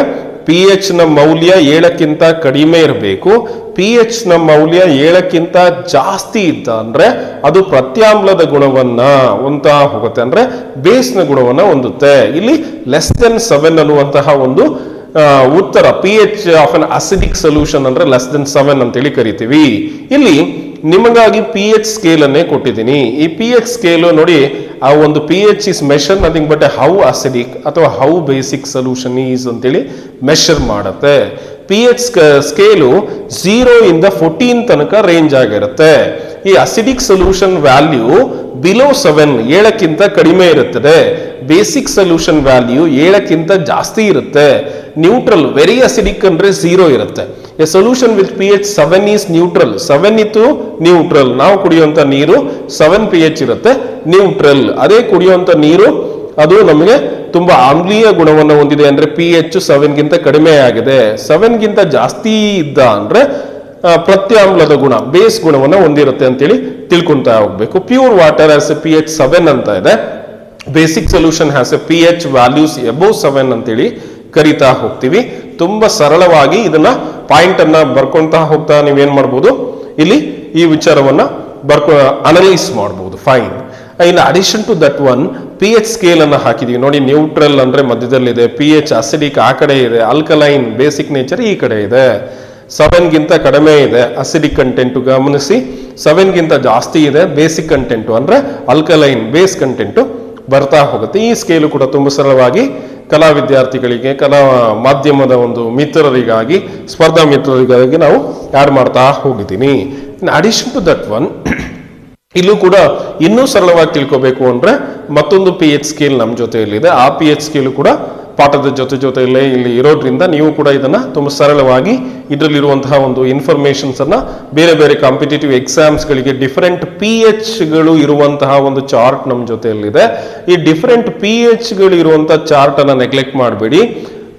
pH ನ ಮೌಲ್ಯ 7ಕ್ಕಿಂತ ಕಡಿಮೆ ಇರಬೇಕು. pH ನ ಮೌಲ್ಯ 7ಕ್ಕಿಂತ ಜಾಸ್ತಿ ಇದ್ದ ಅಂದ್ರೆ ಅದು ಪ್ರತ್ಯಾಮ್ಲದ ಗುಣವನ್ನ ಹೊಂದ್ತಾ ಹೋಗುತ್ತೆ, ಅಂದ್ರೆ ಬೇಸ್ನ ಗುಣವನ್ನ ಹೊಂದುತ್ತೆ. ಇಲ್ಲಿ ಲೆಸ್ ದೆನ್ 7 ಅನ್ನುವಂತಹ ಒಂದು ಉತ್ತರ pH of an acidic solution ಅಂದ್ರೆ ಲೆಸ್ ದೆನ್ 7 ಅಂತೇಳಿ ಕರಿತೀವಿ. ಇಲ್ಲಿ ನಿಮಗಾಗಿ pH ಸ್ಕೇಲ್ ಅನ್ನೇ ಕೊಟ್ಟಿದ್ದೀನಿ. ಈ pH ಸ್ಕೇಲ್ ನೋಡಿ, ಆ ಒಂದು pH is measure nothing but how acidic ಅಥವಾ ಹೌ ಬೇಸಿಕ್ ಸೊಲ್ಯೂಷನ್ ಈಸ್ ಅಂತೇಳಿ ಮೆಷರ್ ಮಾಡುತ್ತೆ. pH ಸ್ಕೇಲು 0 ಇಂದ 14 ತನಕ ರೇಂಜ್ ಆಗಿರುತ್ತೆ. ಈ ಅಸಿಡಿಕ್ ಸೊಲ್ಯೂಷನ್ ವ್ಯಾಲ್ಯೂ ಬಿಲೋ 7, 7ಕ್ಕಿಂತ ಕಡಿಮೆ ಇರುತ್ತದೆ. ಬೇಸಿಕ್ ಸೊಲ್ಯೂಷನ್ ವ್ಯಾಲ್ಯೂ 7ಕ್ಕಿಂತ ಜಾಸ್ತಿ ಇರುತ್ತೆ. ನ್ಯೂಟ್ರಲ್ ವೆರಿ ಅಸಿಡಿಕ್ ಅಂದ್ರೆ 0 ಇರುತ್ತೆ. A solution with pH 7 is neutral. 7 ಇತ್ತು ನ್ಯೂಟ್ರಲ್. ನಾವು ಕುಡಿಯುವಂತ ನೀರು 7 pH ಇರುತ್ತೆ, ನ್ಯೂಟ್ರಲ್. ಅದೇ ಕುಡಿಯುವಂತ ನೀರು ಅದು ನಮಗೆ ತುಂಬಾ ಆಮ್ಲೀಯ ಗುಣವನ್ನು ಹೊಂದಿದೆ ಅಂದ್ರೆ pH 7ಗಿಂತ ಕಡಿಮೆ ಆಗಿದೆ. 7ಗಿಂತ ಜಾಸ್ತಿ ಇದ್ದ ಅಂದ್ರೆ ಪ್ರತ್ಯಾಮ್ಲದ ಗುಣ, ಬೇಸ್ ಗುಣವನ್ನು ಹೊಂದಿರುತ್ತೆ ಅಂತೇಳಿ ತಿಳ್ಕೊಂತಾ ಹೋಗ್ಬೇಕು. Pure water has A pH 7 ಅಂತ ಇದೆ. Basic solution has A pH values above 7 ಅಂತೇಳಿ ಕರಿತಾ ಹೋಗ್ತೀವಿ. ತುಂಬಾ ಸರಳವಾಗಿ ಇದನ್ನ ಪಾಯಿಂಟ್ ಅನ್ನ ಬರ್ಕೊಂತಾ ಹೋಗ್ತಾ ನೀವೇನ್ ಮಾಡ್ಬೋದು, ಇಲ್ಲಿ ಈ ವಿಚಾರವನ್ನ ಅನಲೈಸ್ ಮಾಡಬಹುದು. Fine. In addition to that one, pH scale ಅನ್ನ ಹಾಕಿದೀವಿ ನೋಡಿ. ನ್ಯೂಟ್ರಲ್ ಅಂದ್ರೆ ಮಧ್ಯದಲ್ಲಿದೆ, pH ಅಸಿಡಿಕ್ ಆ ಕಡೆ ಇದೆ, ಅಲ್ಕಲೈನ್ ಬೇಸಿಕ್ ನೇಚರ್ ಈ ಕಡೆ ಇದೆ. 7ಗಿಂತ ಕಡಿಮೆ ಇದೆ ಅಸಿಡಿಕ್ ಕಂಟೆಂಟ್, ಗಮನಿಸಿ. 7ಗಿಂತ ಜಾಸ್ತಿ ಇದೆ ಬೇಸಿಕ್ ಕಂಟೆಂಟ್ ಅಂದ್ರೆ ಅಲ್ಕಲೈನ್ ಬೇಸ್ ಕಂಟೆಂಟ್ ಬರ್ತಾ ಹೋಗುತ್ತೆ. ಈ ಸ್ಕೇಲು ಕೂಡ ತುಂಬಾ ಸರಳವಾಗಿ ಕಲಾ ವಿದ್ಯಾರ್ಥಿಗಳಿಗೆ, ಕಲಾ ಮಾಧ್ಯಮದ ಒಂದು ಮಿತ್ರರಿಗಾಗಿ, ಸ್ಪರ್ಧಾ ಮಿತ್ರರಿಗಾಗಿ ನಾವು ಆಡ್ ಮಾಡ್ತಾ ಹೋಗಿದ್ದೀನಿ. In addition to that one, ಇಲ್ಲೂ ಕೂಡ ಇನ್ನೂ ಸರಳವಾಗಿ ತಿಳ್ಕೋಬೇಕು ಅಂದ್ರೆ ಮತ್ತೊಂದು pH ಸ್ಕೇಲ್ ನಮ್ಮ ಜೊತೆಯಲ್ಲಿದೆ. ಆ pH ಸ್ಕೇಲು ಕೂಡ ಪಾಠದ ಜೊತೆಯಲ್ಲೇ ಇಲ್ಲಿ ಇರೋದ್ರಿಂದ ನೀವು ಕೂಡ ಇದನ್ನ ತುಂಬಾ ಸರಳವಾಗಿ ಇದರಲ್ಲಿರುವಂತಹ ಒಂದು ಇನ್ಫಾರ್ಮೇಶನ್ಸ್ ಅನ್ನ ಬೇರೆ ಬೇರೆ ಕಾಂಪಿಟೇಟಿವ್ ಎಕ್ಸಾಮ್ಸ್ ಗಳಿಗೆ ಡಿಫರೆಂಟ್ pH ಗಳು ಇರುವಂತಹ ಒಂದು ಚಾರ್ಟ್ ನಮ್ಮ ಜೊತೆಯಲ್ಲಿದೆ. ಈ ಡಿಫರೆಂಟ್ pH ಗಳು ಇರುವಂತಹ ಚಾರ್ಟ್ ಅನ್ನ ನೆಗ್ಲೆಕ್ಟ್ ಮಾಡಬೇಡಿ.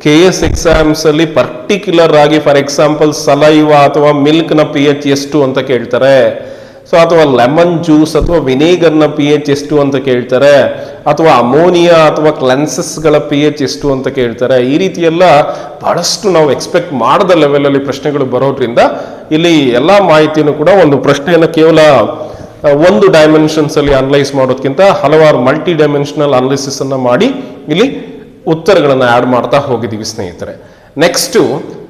KS ಎಕ್ಸಾಮ್ಸ್ ಅಲ್ಲಿ ಪರ್ಟಿಕ್ಯುಲರ್ ಆಗಿ ಫಾರ್ ಎಕ್ಸಾಂಪಲ್ ಸಲೈವಾ ಅಥವಾ ಮಿಲ್ಕ್ ನ pH ಎಷ್ಟು ಅಂತ ಕೇಳ್ತಾರೆ. ಸೊ ಅಥವಾ ಲೆಮನ್ ಜ್ಯೂಸ್ ಅಥವಾ ವಿನೇಗರ್ನ pH ಎಷ್ಟು ಅಂತ ಕೇಳ್ತಾರೆ, ಅಥವಾ ಅಮೋನಿಯಾ ಅಥವಾ ಕ್ಲೆನ್ಸಸ್ ಗಳ pH ಎಷ್ಟು ಅಂತ ಕೇಳ್ತಾರೆ. ಈ ರೀತಿ ಎಲ್ಲ ಬಹಳಷ್ಟು ನಾವು ಎಕ್ಸ್ಪೆಕ್ಟ್ ಮಾಡದ ಲೆವೆಲ್ ಅಲ್ಲಿ ಪ್ರಶ್ನೆಗಳು ಬರೋದ್ರಿಂದ ಇಲ್ಲಿ ಎಲ್ಲಾ ಮಾಹಿತಿಯನ್ನು ಕೂಡ ಒಂದು ಪ್ರಶ್ನೆಯನ್ನು ಕೇವಲ ಒಂದು ಡೈಮೆನ್ಷನ್ಸ್ ಅಲ್ಲಿ ಅನಲೈಸ್ ಮಾಡೋದಕ್ಕಿಂತ ಹಲವಾರು ಮಲ್ಟಿ ಡೈಮೆನ್ಷನಲ್ ಅನಾಲಿಸಿಸ್ ಅನ್ನ ಮಾಡಿ ಇಲ್ಲಿ ಉತ್ತರಗಳನ್ನು ಆಡ್ ಮಾಡ್ತಾ ಹೋಗಿದ್ದೀವಿ ಸ್ನೇಹಿತರೆ. ನೆಕ್ಸ್ಟ್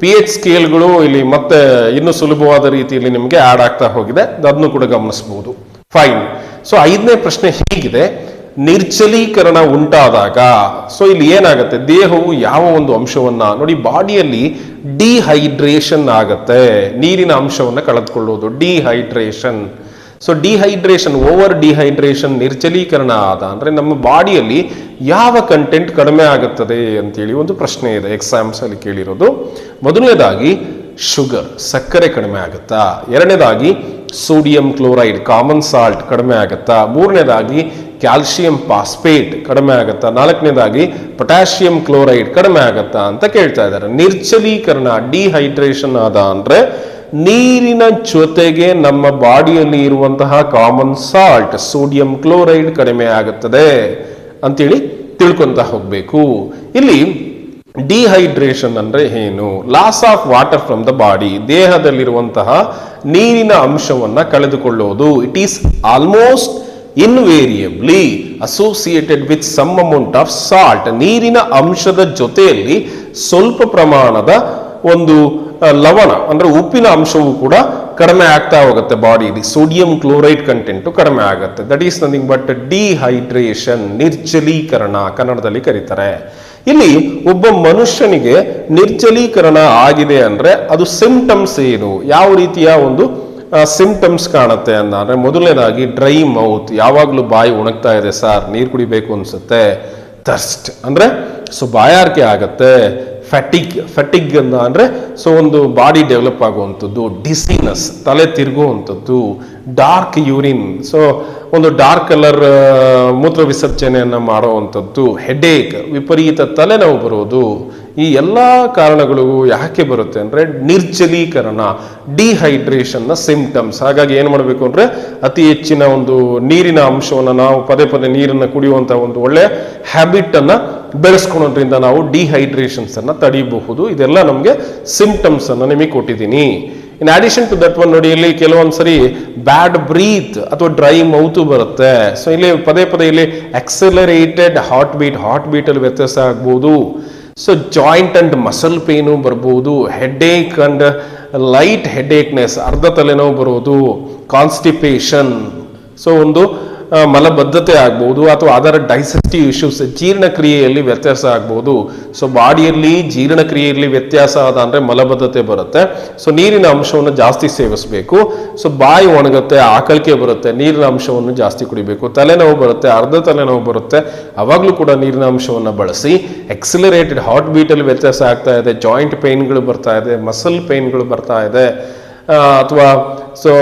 pH ಸ್ಕೇಲ್ಗಳು ಇಲ್ಲಿ ಮತ್ತೆ ಇನ್ನು ಸುಲಭವಾದ ರೀತಿಯಲ್ಲಿ ನಿಮಗೆ ಆಡ್ ಆಗ್ತಾ ಹೋಗಿದೆ, ಅದನ್ನು ಕೂಡ ಗಮನಿಸಬಹುದು. ಫೈನ್. ಸೊ 5ನೇ ಪ್ರಶ್ನೆ ಹೀಗಿದೆ, ನಿರ್ಜಲೀಕರಣ ಉಂಟಾದಾಗ ಸೊ ಇಲ್ಲಿ ಏನಾಗುತ್ತೆ, ದೇಹವು ಯಾವ ಒಂದು ಅಂಶವನ್ನ ನೋಡಿ, ಬಾಡಿಯಲ್ಲಿ ಡಿಹೈಡ್ರೇಷನ್ ಆಗತ್ತೆ, ನೀರಿನ ಅಂಶವನ್ನ ಕಳೆದುಕೊಳ್ಳುವುದು dehydration. So dehydration, over dehydration, ನಿರ್ಜಲೀಕರಣ ಆದ ಅಂದರೆ ನಮ್ಮ ಬಾಡಿಯಲ್ಲಿ ಯಾವ ಕಂಟೆಂಟ್ ಕಡಿಮೆ ಆಗುತ್ತದೆ ಅಂತೇಳಿ ಒಂದು ಪ್ರಶ್ನೆ ಇದೆ ಎಕ್ಸಾಮ್ಸ್ ಅಲ್ಲಿ ಕೇಳಿರೋದು. ಮೊದಲನೇದಾಗಿ ಶುಗರ್, ಸಕ್ಕರೆ ಕಡಿಮೆ ಆಗುತ್ತಾ? ಎರಡನೇದಾಗಿ ಸೋಡಿಯಂ ಕ್ಲೋರೈಡ್, ಕಾಮನ್ ಸಾಲ್ಟ್ ಕಡಿಮೆ ಆಗುತ್ತಾ? ಮೂರನೇದಾಗಿ ಕ್ಯಾಲ್ಸಿಯಂ ಫಾಸ್ಫೇಟ್ ಕಡಿಮೆ ಆಗುತ್ತಾ? ನಾಲ್ಕನೇದಾಗಿ ಪೊಟ್ಯಾಷಿಯಂ ಕ್ಲೋರೈಡ್ ಕಡಿಮೆ ಆಗುತ್ತಾ ಅಂತ ಕೇಳ್ತಾ ಇದ್ದಾರೆ. ನಿರ್ಜಲೀಕರಣ, ಡಿಹೈಡ್ರೇಷನ್ ಆದ ಅಂದ್ರೆ ನೀರಿನ ಜೊತೆಗೆ ನಮ್ಮ ಬಾಡಿಯಲ್ಲಿ ಇರುವಂತಹ ಕಾಮನ್ ಸಾಲ್ಟ್ ಸೋಡಿಯಂ ಕ್ಲೋರೈಡ್ ಕಡಿಮೆ ಆಗುತ್ತದೆ ಅಂತೇಳಿ ತಿಳ್ಕೊಂತ ಹೋಗ್ಬೇಕು. ಇಲ್ಲಿ ಡಿಹೈಡ್ರೇಷನ್ ಅಂದ್ರೆ ಏನು? Loss of water from the body, ದೇಹದಲ್ಲಿರುವಂತಹ ನೀರಿನ ಅಂಶವನ್ನ ಕಳೆದುಕೊಳ್ಳುವುದು. It is almost invariably associated with some amount of salt. ನೀರಿನ ಅಂಶದ ಜೊತೆಯಲ್ಲಿ ಸ್ವಲ್ಪ ಪ್ರಮಾಣದ ಒಂದು ಲವಣ ಅಂದ್ರೆ ಉಪ್ಪಿನ ಅಂಶವು ಕೂಡ ಕಡಿಮೆ ಆಗ್ತಾ ಹೋಗುತ್ತೆ ಬಾಡಿಲಿ. ಸೋಡಿಯಂ ಕ್ಲೋರೈಡ್ ಕಂಟೆಂಟ್ ಕಡಿಮೆ ಆಗುತ್ತೆ. That is nothing but dehydration, ನಿರ್ಜಲೀಕರಣ ಕನ್ನಡದಲ್ಲಿ ಕರೀತಾರೆ. ಇಲ್ಲಿ ಒಬ್ಬ ಮನುಷ್ಯನಿಗೆ ನಿರ್ಜಲೀಕರಣ ಆಗಿದೆ ಅಂದ್ರೆ ಅದು ಸಿಂಪ್ಟಮ್ಸ್ ಏನು, ಯಾವ ರೀತಿಯ ಒಂದು ಸಿಂಪ್ಟಮ್ಸ್ ಕಾಣುತ್ತೆ ಅಂದ್ರೆ ಮೊದಲನೇದಾಗಿ ಡ್ರೈ ಮೌತ್, ಯಾವಾಗ್ಲೂ ಬಾಯಿ ಒಣಗ್ತಾ ಇದೆ ಸರ್, ನೀರು ಕುಡಿಬೇಕು ಅನ್ಸುತ್ತೆ. ಥರ್ಸ್ಟ್ ಅಂದ್ರೆ ಸೊ ಬಾಯಾರಿಕೆ ಆಗತ್ತೆ. ಫಟಿಗ್ ಅಂದ್ರೆ ಸೊ ಒಂದು ಬಾಡಿ ಡೆವಲಪ್ ಆಗುವಂಥದ್ದು. ಡಿಸಿನೆಸ್, ತಲೆ ತಿರುಗುವಂಥದ್ದು. ಡಾರ್ಕ್ ಯೂರಿನ್, ಸೊ ಒಂದು ಡಾರ್ಕ್ ಕಲರ್ ಮೂತ್ರ ವಿಸರ್ಜನೆಯನ್ನ ಮಾಡುವಂಥದ್ದು. ಹೆಡೇಕ್, ವಿಪರೀತ ತಲೆನೋವು ಬರೋದು. ಈ ಎಲ್ಲ ಕಾರಣಗಳು ಯಾಕೆ ಬರುತ್ತೆ ಅಂದ್ರೆ ನಿರ್ಜಲೀಕರಣ, ಡಿಹೈಡ್ರೇಷನ್ ನ ಸಿಂಪ್ಟಮ್ಸ್. ಹಾಗಾಗಿ ಏನ್ ಮಾಡಬೇಕು ಅಂದ್ರೆ ಅತಿ ಹೆಚ್ಚಿನ ಒಂದು ನೀರಿನ ಅಂಶವನ್ನು ನಾವು ಪದೇ ಪದೇ ನೀರನ್ನು ಕುಡಿಯುವಂತ ಒಂದು ಒಳ್ಳೆ ಹ್ಯಾಬಿಟ್ ಅನ್ನ ಬೆಳೆಸ್ಕೊಳೋದ್ರಿಂದ ನಾವು ಡಿಹೈಡ್ರೇಷನ್ಸ್ ಅನ್ನ ತಡೆಯಬಹುದು. ಇದೆಲ್ಲ ನಮಗೆ ಸಿಂಪ್ಟಮ್ಸ್ ಅನ್ನ ನಿಮಗೆ ಕೊಟ್ಟಿದ್ದೀನಿ. In addition to that one ನೋಡಿ, ಇಲ್ಲಿ ಕೆಲವೊಂದ್ಸರಿ ಬ್ಯಾಡ್ ಬ್ರೀತ್ ಅಥವಾ ಡ್ರೈ ಮೌತ್ ಬರುತ್ತೆ. ಸೊ ಇಲ್ಲಿ ಪದೇ ಪದೇ ಇಲ್ಲಿ ಆಕ್ಸಲರೇಟೆಡ್ ಹಾರ್ಟ್ ಬೀಟ್ ಅಲ್ಲಿ ವ್ಯತ್ಯಾಸ ಆಗ್ಬೋದು. So joint and muscle pain ಬರ್ಬೋದು. ಹೆಡ್ಏಕ್ ಅಂಡ್ ಲೈಟ್ ಹೆಡ್ಏಕ್ನೆಸ್, ಅರ್ಧ ತಲೆನೋವು ಬರೋದು. ಕಾನ್ಸ್ಟಿಪೇಷನ್, ಸೊ ಒಂದು ಮಲಬದ್ಧತೆ ಆಗ್ಬಹುದು, ಅಥವಾ ಅದರ ಡೈಜೆಸ್ಟಿವ್ ಇಶ್ಯೂಸ್, ಜೀರ್ಣಕ್ರಿಯೆಯಲ್ಲಿ ವ್ಯತ್ಯಾಸ ಆಗ್ಬಹುದು. ಸೊ ಬಾಡಿಯಲ್ಲಿ ಜೀರ್ಣಕ್ರಿಯೆಯಲ್ಲಿ ವ್ಯತ್ಯಾಸ ಆದ ಅಂದ್ರೆ ಮಲಬದ್ಧತೆ ಬರುತ್ತೆ. ಸೊ ನೀರಿನ ಅಂಶವನ್ನು ಜಾಸ್ತಿ ಸೇವಿಸಬೇಕು. ಸೊ ಬಾಯಿ ಒಣಗುತ್ತೆ, ಆಕಳಿಕೆ ಬರುತ್ತೆ, ನೀರಿನ ಅಂಶವನ್ನು ಜಾಸ್ತಿ ಕುಡಿಬೇಕು. ತಲೆನೋವು ಬರುತ್ತೆ, ಅರ್ಧ ತಲೆನೋವು ಬರುತ್ತೆ, ಅವಾಗ್ಲೂ ಕೂಡ ನೀರಿನ ಅಂಶವನ್ನು ಬಳಸಿ. ಎಕ್ಸಿಲರೇಟೆಡ್ ಹಾರ್ಟ್ ಬೀಟ್ ಅಲ್ಲಿ ವ್ಯತ್ಯಾಸ ಆಗ್ತಾ ಇದೆ, ಜಾಯಿಂಟ್ ಪೇನ್ಗಳು ಬರ್ತಾ ಇದೆ, ಮಸಲ್ ಪೇನ್ಗಳು ಬರ್ತಾ ಇದೆ, ಅಥವಾ ಸೊ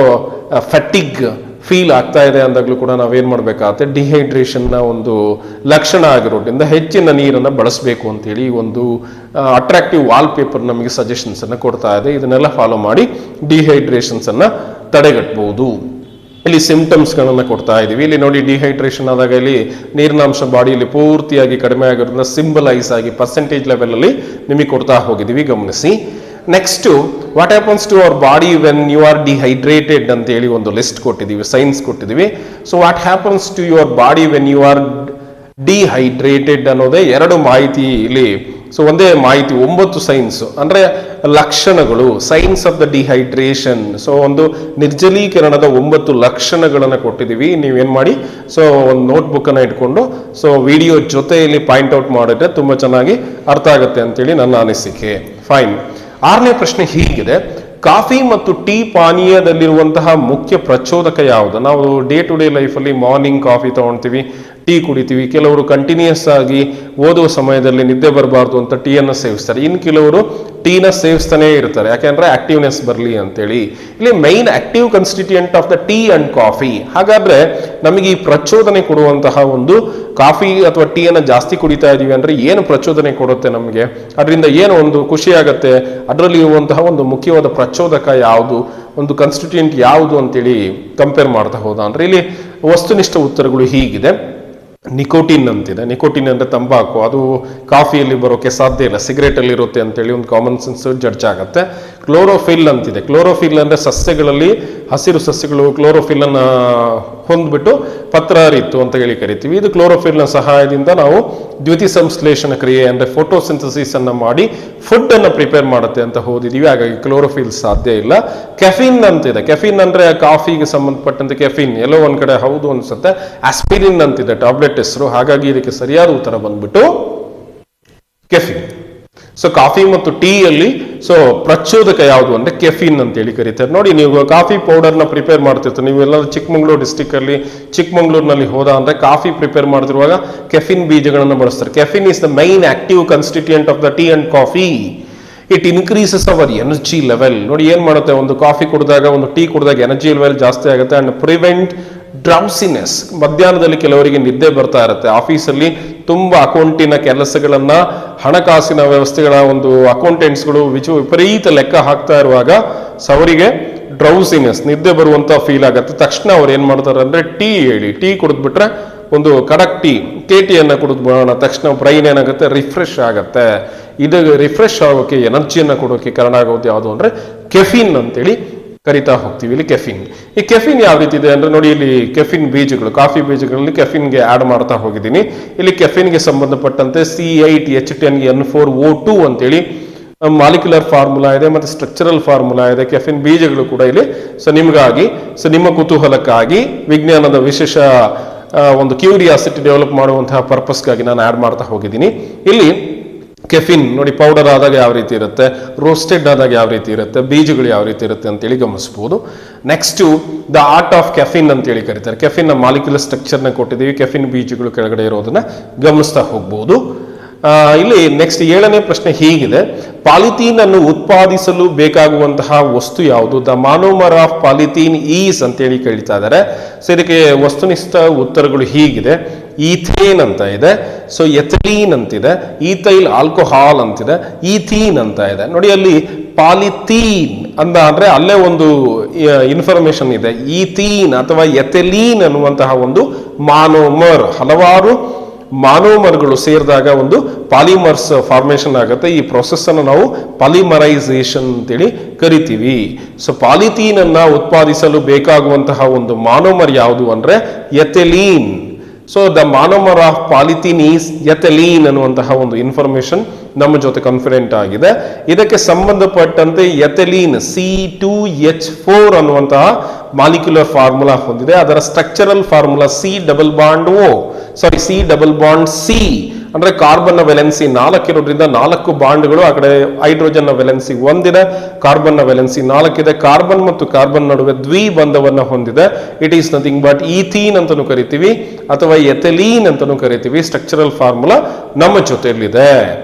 ಫಟಿಗ್ ಫೀಲ್ ಆಗ್ತಾ ಇದೆ ಅಂದಾಗ್ಲೂ ಕೂಡ ನಾವೇನ್ ಮಾಡ್ಬೇಕಾಗತ್ತೆ, ಡಿಹೈಡ್ರೇಷನ್ ನ ಒಂದು ಲಕ್ಷಣ ಆಗಿರೋದ್ರಿಂದ ಹೆಚ್ಚಿನ ನೀರನ್ನ ಬಳಸಬೇಕು ಅಂತೇಳಿ ಒಂದು ಅಟ್ರಾಕ್ಟಿವ್ ವಾಲ್ ಪೇಪರ್ ನಮಗೆ ಸಜೆಷನ್ಸ್ ಅನ್ನ ಕೊಡ್ತಾ ಇದೆ. ಇದನ್ನೆಲ್ಲ ಫಾಲೋ ಮಾಡಿ ಡಿಹೈಡ್ರೇಷನ್ಸ್ ಅನ್ನ ತಡೆಗಟ್ಟಬಹುದು. ಇಲ್ಲಿ ಸಿಂಪ್ಟಮ್ಸ್ ಗಳನ್ನ ಕೊಡ್ತಾ ಇದೀವಿ. ಇಲ್ಲಿ ನೋಡಿ, ಡಿಹೈಡ್ರೇಷನ್ ಆದಾಗ ಇಲ್ಲಿ ನೀರಿನ ಅಂಶ ಬಾಡಿಯಲ್ಲಿ ಪೂರ್ತಿಯಾಗಿ ಕಡಿಮೆ ಆಗಿರೋದ್ರಿಂದ ಸಿಂಬಲೈಸ್ ಆಗಿ ಪರ್ಸೆಂಟೇಜ್ ಲೆವೆಲ್ ಅಲ್ಲಿ ನಿಮಗೆ ಕೊಡ್ತಾ ಹೋಗಿದೀವಿ, ಗಮನಿಸಿ. Next, what happens to our body when you are dehydrated ಅಂತ ಹೇಳಿ ಒಂದು ಲಿಸ್ಟ್ ಕೊಟ್ಟಿದ್ದೀವಿ, ಸೈನ್ಸ್ ಕೊಟ್ಟಿದ್ದೀವಿ. So what happens to your body when you are dehydrated ಅನ್ನೋದೇ ಎರಡು ಮಾಹಿತಿ ಇಲ್ಲಿ. ಸೊ ಒಂದೇ ಮಾಹಿತಿ, 9 ಸೈನ್ಸ್ ಅಂದ್ರೆ ಲಕ್ಷಣಗಳು, science of the dehydration. So ಒಂದು ನಿರ್ಜಲೀಕರಣದ 9 ಲಕ್ಷಣಗಳನ್ನ ಕೊಟ್ಟಿದ್ದೀವಿ. ನೀವೇನ್ ಮಾಡಿ, ಸೊ ಒಂದು ನೋಟ್ಬುಕ್ ಅನ್ನ ಇಟ್ಕೊಂಡು ಸೊ ವಿಡಿಯೋ ಜೊತೆಯಲ್ಲಿ ಪಾಯಿಂಟ್ ಔಟ್ ಮಾಡಿದ್ರೆ ತುಂಬಾ ಚೆನ್ನಾಗಿ ಅರ್ಥ ಆಗುತ್ತೆ ಅಂತೇಳಿ ನನ್ನ ಅನಿಸಿಕೆ. ಫೈನ್. 6ನೇ ಪ್ರಶ್ನೆ ಹೀಗಿದೆ, ಕಾಫಿ ಮತ್ತು ಟೀ ಪಾನೀಯದಲ್ಲಿರುವಂತಹ ಮುಖ್ಯ ಪ್ರಚೋದಕ ಯಾವುದು? ನಾವು ಡೇ ಟು ಡೇ ಲೈಫಲ್ಲಿ ಮಾರ್ನಿಂಗ್ ಕಾಫಿ ತಗೊಳ್ತೀವಿ, ಟೀ ಕುಡಿತೀವಿ. ಕೆಲವರು ಕಂಟಿನ್ಯೂಸ್ ಆಗಿ ಓದುವ ಸಮಯದಲ್ಲಿ ನಿದ್ದೆ ಬರಬಾರ್ದು ಅಂತ ಟೀಯನ್ನು ಸೇವಿಸ್ತಾರೆ. ಇನ್ನು ಕೆಲವರು ಟೀನ ಸೇವಿಸ್ತಾನೆ ಇರ್ತಾರೆ, ಯಾಕೆಂದ್ರೆ ಆಕ್ಟಿವ್ನೆಸ್ ಬರಲಿ ಅಂತೇಳಿ. ಇಲ್ಲಿ main active constituent of the tea and coffee. ಹಾಗಾದ್ರೆ ನಮಗೆ ಈ ಪ್ರಚೋದನೆ ಕೊಡುವಂತಹ ಒಂದು ಕಾಫಿ ಅಥವಾ ಟೀಯನ್ನು ಜಾಸ್ತಿ ಕುಡಿತಾ ಇದೀವಿ ಅಂದ್ರೆ ಏನು ಪ್ರಚೋದನೆ ಕೊಡುತ್ತೆ ನಮಗೆ, ಅದರಿಂದ ಏನು ಒಂದು ಖುಷಿ ಆಗತ್ತೆ, ಅದರಲ್ಲಿ ಇರುವಂತಹ ಒಂದು ಮುಖ್ಯವಾದ ಪ್ರಚೋದಕ ಯಾವುದು, ಒಂದು ಕನ್ಸ್ಟಿಟ್ಯೂಯೆಂಟ್ ಯಾವುದು ಅಂತೇಳಿ ಕಂಪೇರ್ ಮಾಡ್ತಾ ಹೋದ ಅಂದ್ರೆ ಇಲ್ಲಿ ವಸ್ತುನಿಷ್ಠ ಉತ್ತರಗಳು ಹೀಗಿದೆ. ನಿಕೋಟಿನ್ ಅಂತಿದೆ. ನಿಕೋಟಿನ್ ಅಂದ್ರೆ ತಂಬಾಕು, ಅದು ಕಾಫಿಯಲ್ಲಿ ಬರೋಕೆ ಸಾಧ್ಯ ಇಲ್ಲ, ಸಿಗರೇಟ್ ಅಲ್ಲಿ ಇರುತ್ತೆ ಅಂತೇಳಿ ಒಂದು ಕಾಮನ್ ಸೆನ್ಸ್ ಜಡ್ಜ್ ಆಗುತ್ತೆ. ಕ್ಲೋರೋಫಿಲ್ ಅಂತಿದೆ. ಕ್ಲೋರೋಫಿಲ್ ಅಂದ್ರೆ ಸಸ್ಯಗಳಲ್ಲಿ, ಹಸಿರು ಸಸ್ಯಗಳು ಕ್ಲೋರೋಫಿಲ್ ಅನ್ನ ಹೊಂದ್ಬಿಟ್ಟು ಪತ್ರ ಹರಿತ್ತು ಅಂತ ಹೇಳಿ ಕರಿತೀವಿ. ಇದು ಕ್ಲೋರೋಫಿಲ್ ನ ಸಹಾಯದಿಂದ ನಾವು ದ್ಯುತಿ ಸಂಶ್ಲೇಷಣ ಕ್ರಿಯೆ ಅಂದ್ರೆ ಫೋಟೋಸಿಂಥಸಿಸ್ ಅನ್ನ ಮಾಡಿ ಫುಡ್ ಅನ್ನ ಪ್ರಿಪೇರ್ ಮಾಡುತ್ತೆ ಅಂತ ಓದಿದೀವಿ. ಹಾಗಾಗಿ ಕ್ಲೋರೋಫಿಲ್ ಸಾಧ್ಯ ಇಲ್ಲ. ಕೆಫಿನ್ ಅಂತಿದೆ. ಕೆಫಿನ್ ಅಂದ್ರೆ ಕಾಫಿಗೆ ಸಂಬಂಧಪಟ್ಟಂತೆ ಕೆಫಿನ್, ಎಲ್ಲೋ ಒಂದ್ ಕಡೆ ಹೌದು ಅನ್ಸುತ್ತೆ. ಆಸ್ಪಿರಿನ್ ಅಂತಿದೆ, ಟ್ಯಾಬ್ಲೆಟ್ ಹೆಸರು. ಹಾಗಾಗಿ ಇದಕ್ಕೆ ಸರಿಯಾದ ಉತ್ತರ ಬಂದ್ಬಿಟ್ಟು ಕೆಫಿನ್. ಸೊ ಕಾಫಿ ಮತ್ತು ಟೀ ಅಲ್ಲಿ ಸೊ ಪ್ರಚೋದಕ ಯಾವುದು ಅಂದ್ರೆ ಕೆಫಿನ್ ಅಂತ ಹೇಳಿ ಕರೀತಾರೆ. ನೋಡಿ, ನೀವು ಕಾಫಿ ಪೌಡರ್ ನ ಪ್ರಿಪೇರ್ ಮಾಡ್ತಿರ್ತಾರೆ, ನೀವೆಲ್ಲ ಚಿಕ್ಕಮಂಗ್ಳೂರು ಡಿಸ್ಟಿಕ್ ಅಲ್ಲಿ ಚಿಕ್ಕಮಂಗ್ಳೂರಿನಲ್ಲಿ ಹೋದ ಅಂದ್ರೆ ಕಾಫಿ ಪ್ರಿಪೇರ್ ಮಾಡ್ತಿರುವಾಗ ಕೆಫಿನ್ ಬೀಜಗಳನ್ನು ಬಳಸ್ತಾರೆ. Caffeine is the main active constituent of the tea and coffee. It increases our energy level. ನೋಡಿ ಏನ್ ಮಾಡುತ್ತೆ, ಒಂದು ಕಾಫಿ ಕುಡಿದಾಗ ಒಂದು ಟೀ ಕುಡಿದಾಗ ಎನರ್ಜಿ ಲೆವೆಲ್ ಜಾಸ್ತಿ ಆಗುತ್ತೆ ಅಂಡ್ ಪ್ರಿವೆಂಟ್ ಡ್ರೌಸಿನೆಸ್. ಮಧ್ಯಾಹ್ನದಲ್ಲಿ ಕೆಲವರಿಗೆ ನಿದ್ದೆ ಬರ್ತಾ ಇರುತ್ತೆ, ಆಫೀಸಲ್ಲಿ ತುಂಬಾ ಅಕೌಂಟಿನ ಕೆಲಸಗಳನ್ನ, ಹಣಕಾಸಿನ ವ್ಯವಸ್ಥೆಗಳ ಒಂದು ಅಕೌಂಟೆಂಟ್ಸ್ಗಳು ವಿಪರೀತ ಲೆಕ್ಕ ಹಾಕ್ತಾ ಇರುವಾಗ ಅವರಿಗೆ ಡ್ರೌಸಿನೆಸ್, ನಿದ್ದೆ ಬರುವಂತ ಫೀಲ್ ಆಗುತ್ತೆ. ತಕ್ಷಣ ಅವ್ರು ಏನ್ ಮಾಡ್ತಾರೆ ಅಂದ್ರೆ ಟೀ ಕುಡಿದ್ಬಿಟ್ರೆ, ಒಂದು ಕಡಕ್ ಟೀಯನ್ನು ಕುಡಿದ್ಬಿಡೋಣ, ತಕ್ಷಣ ಬ್ರೈನ್ ಏನಾಗುತ್ತೆ, ರಿಫ್ರೆಶ್ ಆಗುತ್ತೆ. ಇದು ರಿಫ್ರೆಶ್ ಆಗೋಕೆ, ಎನರ್ಜಿಯನ್ನು ಕೊಡೋಕೆ ಕಾರಣ ಆಗೋದು ಯಾವುದು ಅಂದ್ರೆ ಕೆಫಿನ್ ಅಂತೇಳಿ ಕರಿತಾ ಹೋಗ್ತೀವಿ. ಇಲ್ಲಿ ಕೆಫಿನ್, ಈ ಕೆಫಿನ್ ಯಾವ ರೀತಿ ಇದೆ ಅಂದ್ರೆ ನೋಡಿ, ಇಲ್ಲಿ ಕೆಫಿನ್ ಬೀಜಗಳು, ಕಾಫಿ ಬೀಜಗಳಲ್ಲಿ ಕೆಫಿನ್ಗೆ ಆಡ್ ಮಾಡ್ತಾ ಹೋಗಿದ್ದೀನಿ. ಇಲ್ಲಿ ಕೆಫಿನ್ಗೆ ಸಂಬಂಧಪಟ್ಟಂತೆ C8H10N4O2 ಅಂತೇಳಿ ಮಾಲಿಕ್ಯುಲರ್ ಫಾರ್ಮುಲಾ ಇದೆ, ಮತ್ತೆ ಸ್ಟ್ರಕ್ಚರಲ್ ಫಾರ್ಮುಲಾ ಇದೆ. ಕೆಫಿನ್ ಬೀಜಗಳು ಕೂಡ ಇಲ್ಲಿ ನಿಮಗಾಗಿ, ನಿಮ್ಮ ಕುತೂಹಲಕ್ಕಾಗಿ, ವಿಜ್ಞಾನದ ವಿಶೇಷ ಒಂದು ಕ್ಯೂರಿಯಾಸಿಟಿ ಡೆವಲಪ್ ಮಾಡುವಂತಹ ಪರ್ಪಸ್ಗಾಗಿ ನಾನು ಆಡ್ ಮಾಡ್ತಾ ಹೋಗಿದ್ದೀನಿ. ಇಲ್ಲಿ ಕೆಫಿನ್ ನೋಡಿ, ಪೌಡರ್ ಆದಾಗ ಯಾವ ರೀತಿ ಇರುತ್ತೆ, ರೋಸ್ಟೆಡ್ ಆದಾಗ ಯಾವ ರೀತಿ ಇರುತ್ತೆ, ಬೀಜಗಳು ಯಾವ ರೀತಿ ಇರುತ್ತೆ ಅಂತೇಳಿ ಗಮನಿಸಬಹುದು. Next the art of caffeine ಅಂತೇಳಿ ಕರೀತಾರೆ. ಕೆಫಿನ್ ನ ಮಾಲಿಕ್ಯುಲರ್ ಸ್ಟ್ರಕ್ಚರ್ನ ಕೊಟ್ಟಿದ್ದೀವಿ, ಕೆಫಿನ್ ಬೀಜಗಳು ಕೆಳಗಡೆ ಇರೋದನ್ನ ಗಮನಿಸ್ತಾ ಹೋಗ್ಬಹುದು. ಇಲ್ಲಿ ನೆಕ್ಸ್ಟ್ 7ನೇ ಪ್ರಶ್ನೆ ಹೀಗಿದೆ, ಪಾಲಿಥೀನ್ ಅನ್ನು ಉತ್ಪಾದಿಸಲು ಬೇಕಾಗುವಂತಹ ವಸ್ತು ಯಾವುದು? The monomer of polythene is ಅಂತೇಳಿ ಕೇಳ್ತಾ ಇದ್ದಾರೆ. ಸೊ ಇದಕ್ಕೆ ವಸ್ತುನಿಷ್ಠ ಉತ್ತರಗಳು ಹೀಗಿದೆ. ಈಥೇನ್ ಅಂತ ಇದೆ, ಸೊ ಎಥಲೀನ್ ಅಂತಿದೆ, ಈಥೈಲ್ ಆಲ್ಕೋಹಾಲ್ ಅಂತಿದೆ, ಈಥೀನ್ ಅಂತ ಇದೆ. ನೋಡಿ ಅಲ್ಲಿ ಪಾಲಿಥೀನ್ ಅಂದ್ರೆ ಅಲ್ಲೇ ಒಂದು ಇನ್ಫಾರ್ಮೇಶನ್ ಇದೆ. ಈಥೀನ್ ಅಥವಾ ಎಥೆಲೀನ್ ಅನ್ನುವಂತಹ ಒಂದು ಮಾನೋಮರ್, ಹಲವಾರು ಮಾನೋಮರ್ಗಳು ಸೇರಿದಾಗ ಒಂದು ಪಾಲಿಮರ್ಸ್ ಫಾರ್ಮೇಶನ್ ಆಗುತ್ತೆ. ಈ ಪ್ರೊಸೆಸ್ ಅನ್ನು ನಾವು ಪಾಲಿಮರೈಸೇಷನ್ ಅಂತೇಳಿ ಕರಿತೀವಿ. ಸೊ ಪಾಲಿಥೀನ್ ಅನ್ನ ಉತ್ಪಾದಿಸಲು ಬೇಕಾಗುವಂತಹ ಒಂದು ಮಾನೋಮರ್ ಯಾವುದು ಅಂದ್ರೆ ethylene. So the monomer of polythene is ethylene ಅನ್ನುವಂತಹ ಒಂದು ಇನ್ಫಾರ್ಮೇಶನ್ ನಮ್ಮ ಜೊತೆ ಕಾನ್ಫಿಡೆಂಟ್ ಆಗಿದೆ. ಇದಕ್ಕೆ ಸಂಬಂಧಪಟ್ಟಂತೆ ಎಥೆಲೀನ್ C2H4 ಅನ್ನುವಂತಹ ಮಾಲಿಕ್ಯುಲರ್ ಫಾರ್ಮುಲಾ ಹೊಂದಿದೆ. ಅದರ structural formula C double bond C ಅಂದ್ರೆ ಕಾರ್ಬನ್ ನ ವೆಲೆನ್ಸಿ 4 ಇರೋದ್ರಿಂದ 4 ಬಾಂಡ್ಗಳು, ಆ ಕಡೆ ಹೈಡ್ರೋಜನ್ ನ ವೆಲೆನ್ಸಿ 1 ಇದೆ, ಕಾರ್ಬನ್ ನ ವೆಲೆನ್ಸಿ 4 ಇದೆ. ಕಾರ್ಬನ್ ಮತ್ತು ಕಾರ್ಬನ್ ನಡುವೆ ದ್ವಿಬಂಧವನ್ನ ಹೊಂದಿದೆ. It is nothing but ethene ಅಂತಾನೂ ಕರಿತೀವಿ ಅಥವಾ ಎಥೆಲೀನ್ ಅಂತಾನೂ ಕರಿತೀವಿ. ಸ್ಟ್ರಕ್ಚರಲ್ ಫಾರ್ಮುಲಾ ನಮ್ಮ ಜೊತೆಯಲ್ಲಿದೆ.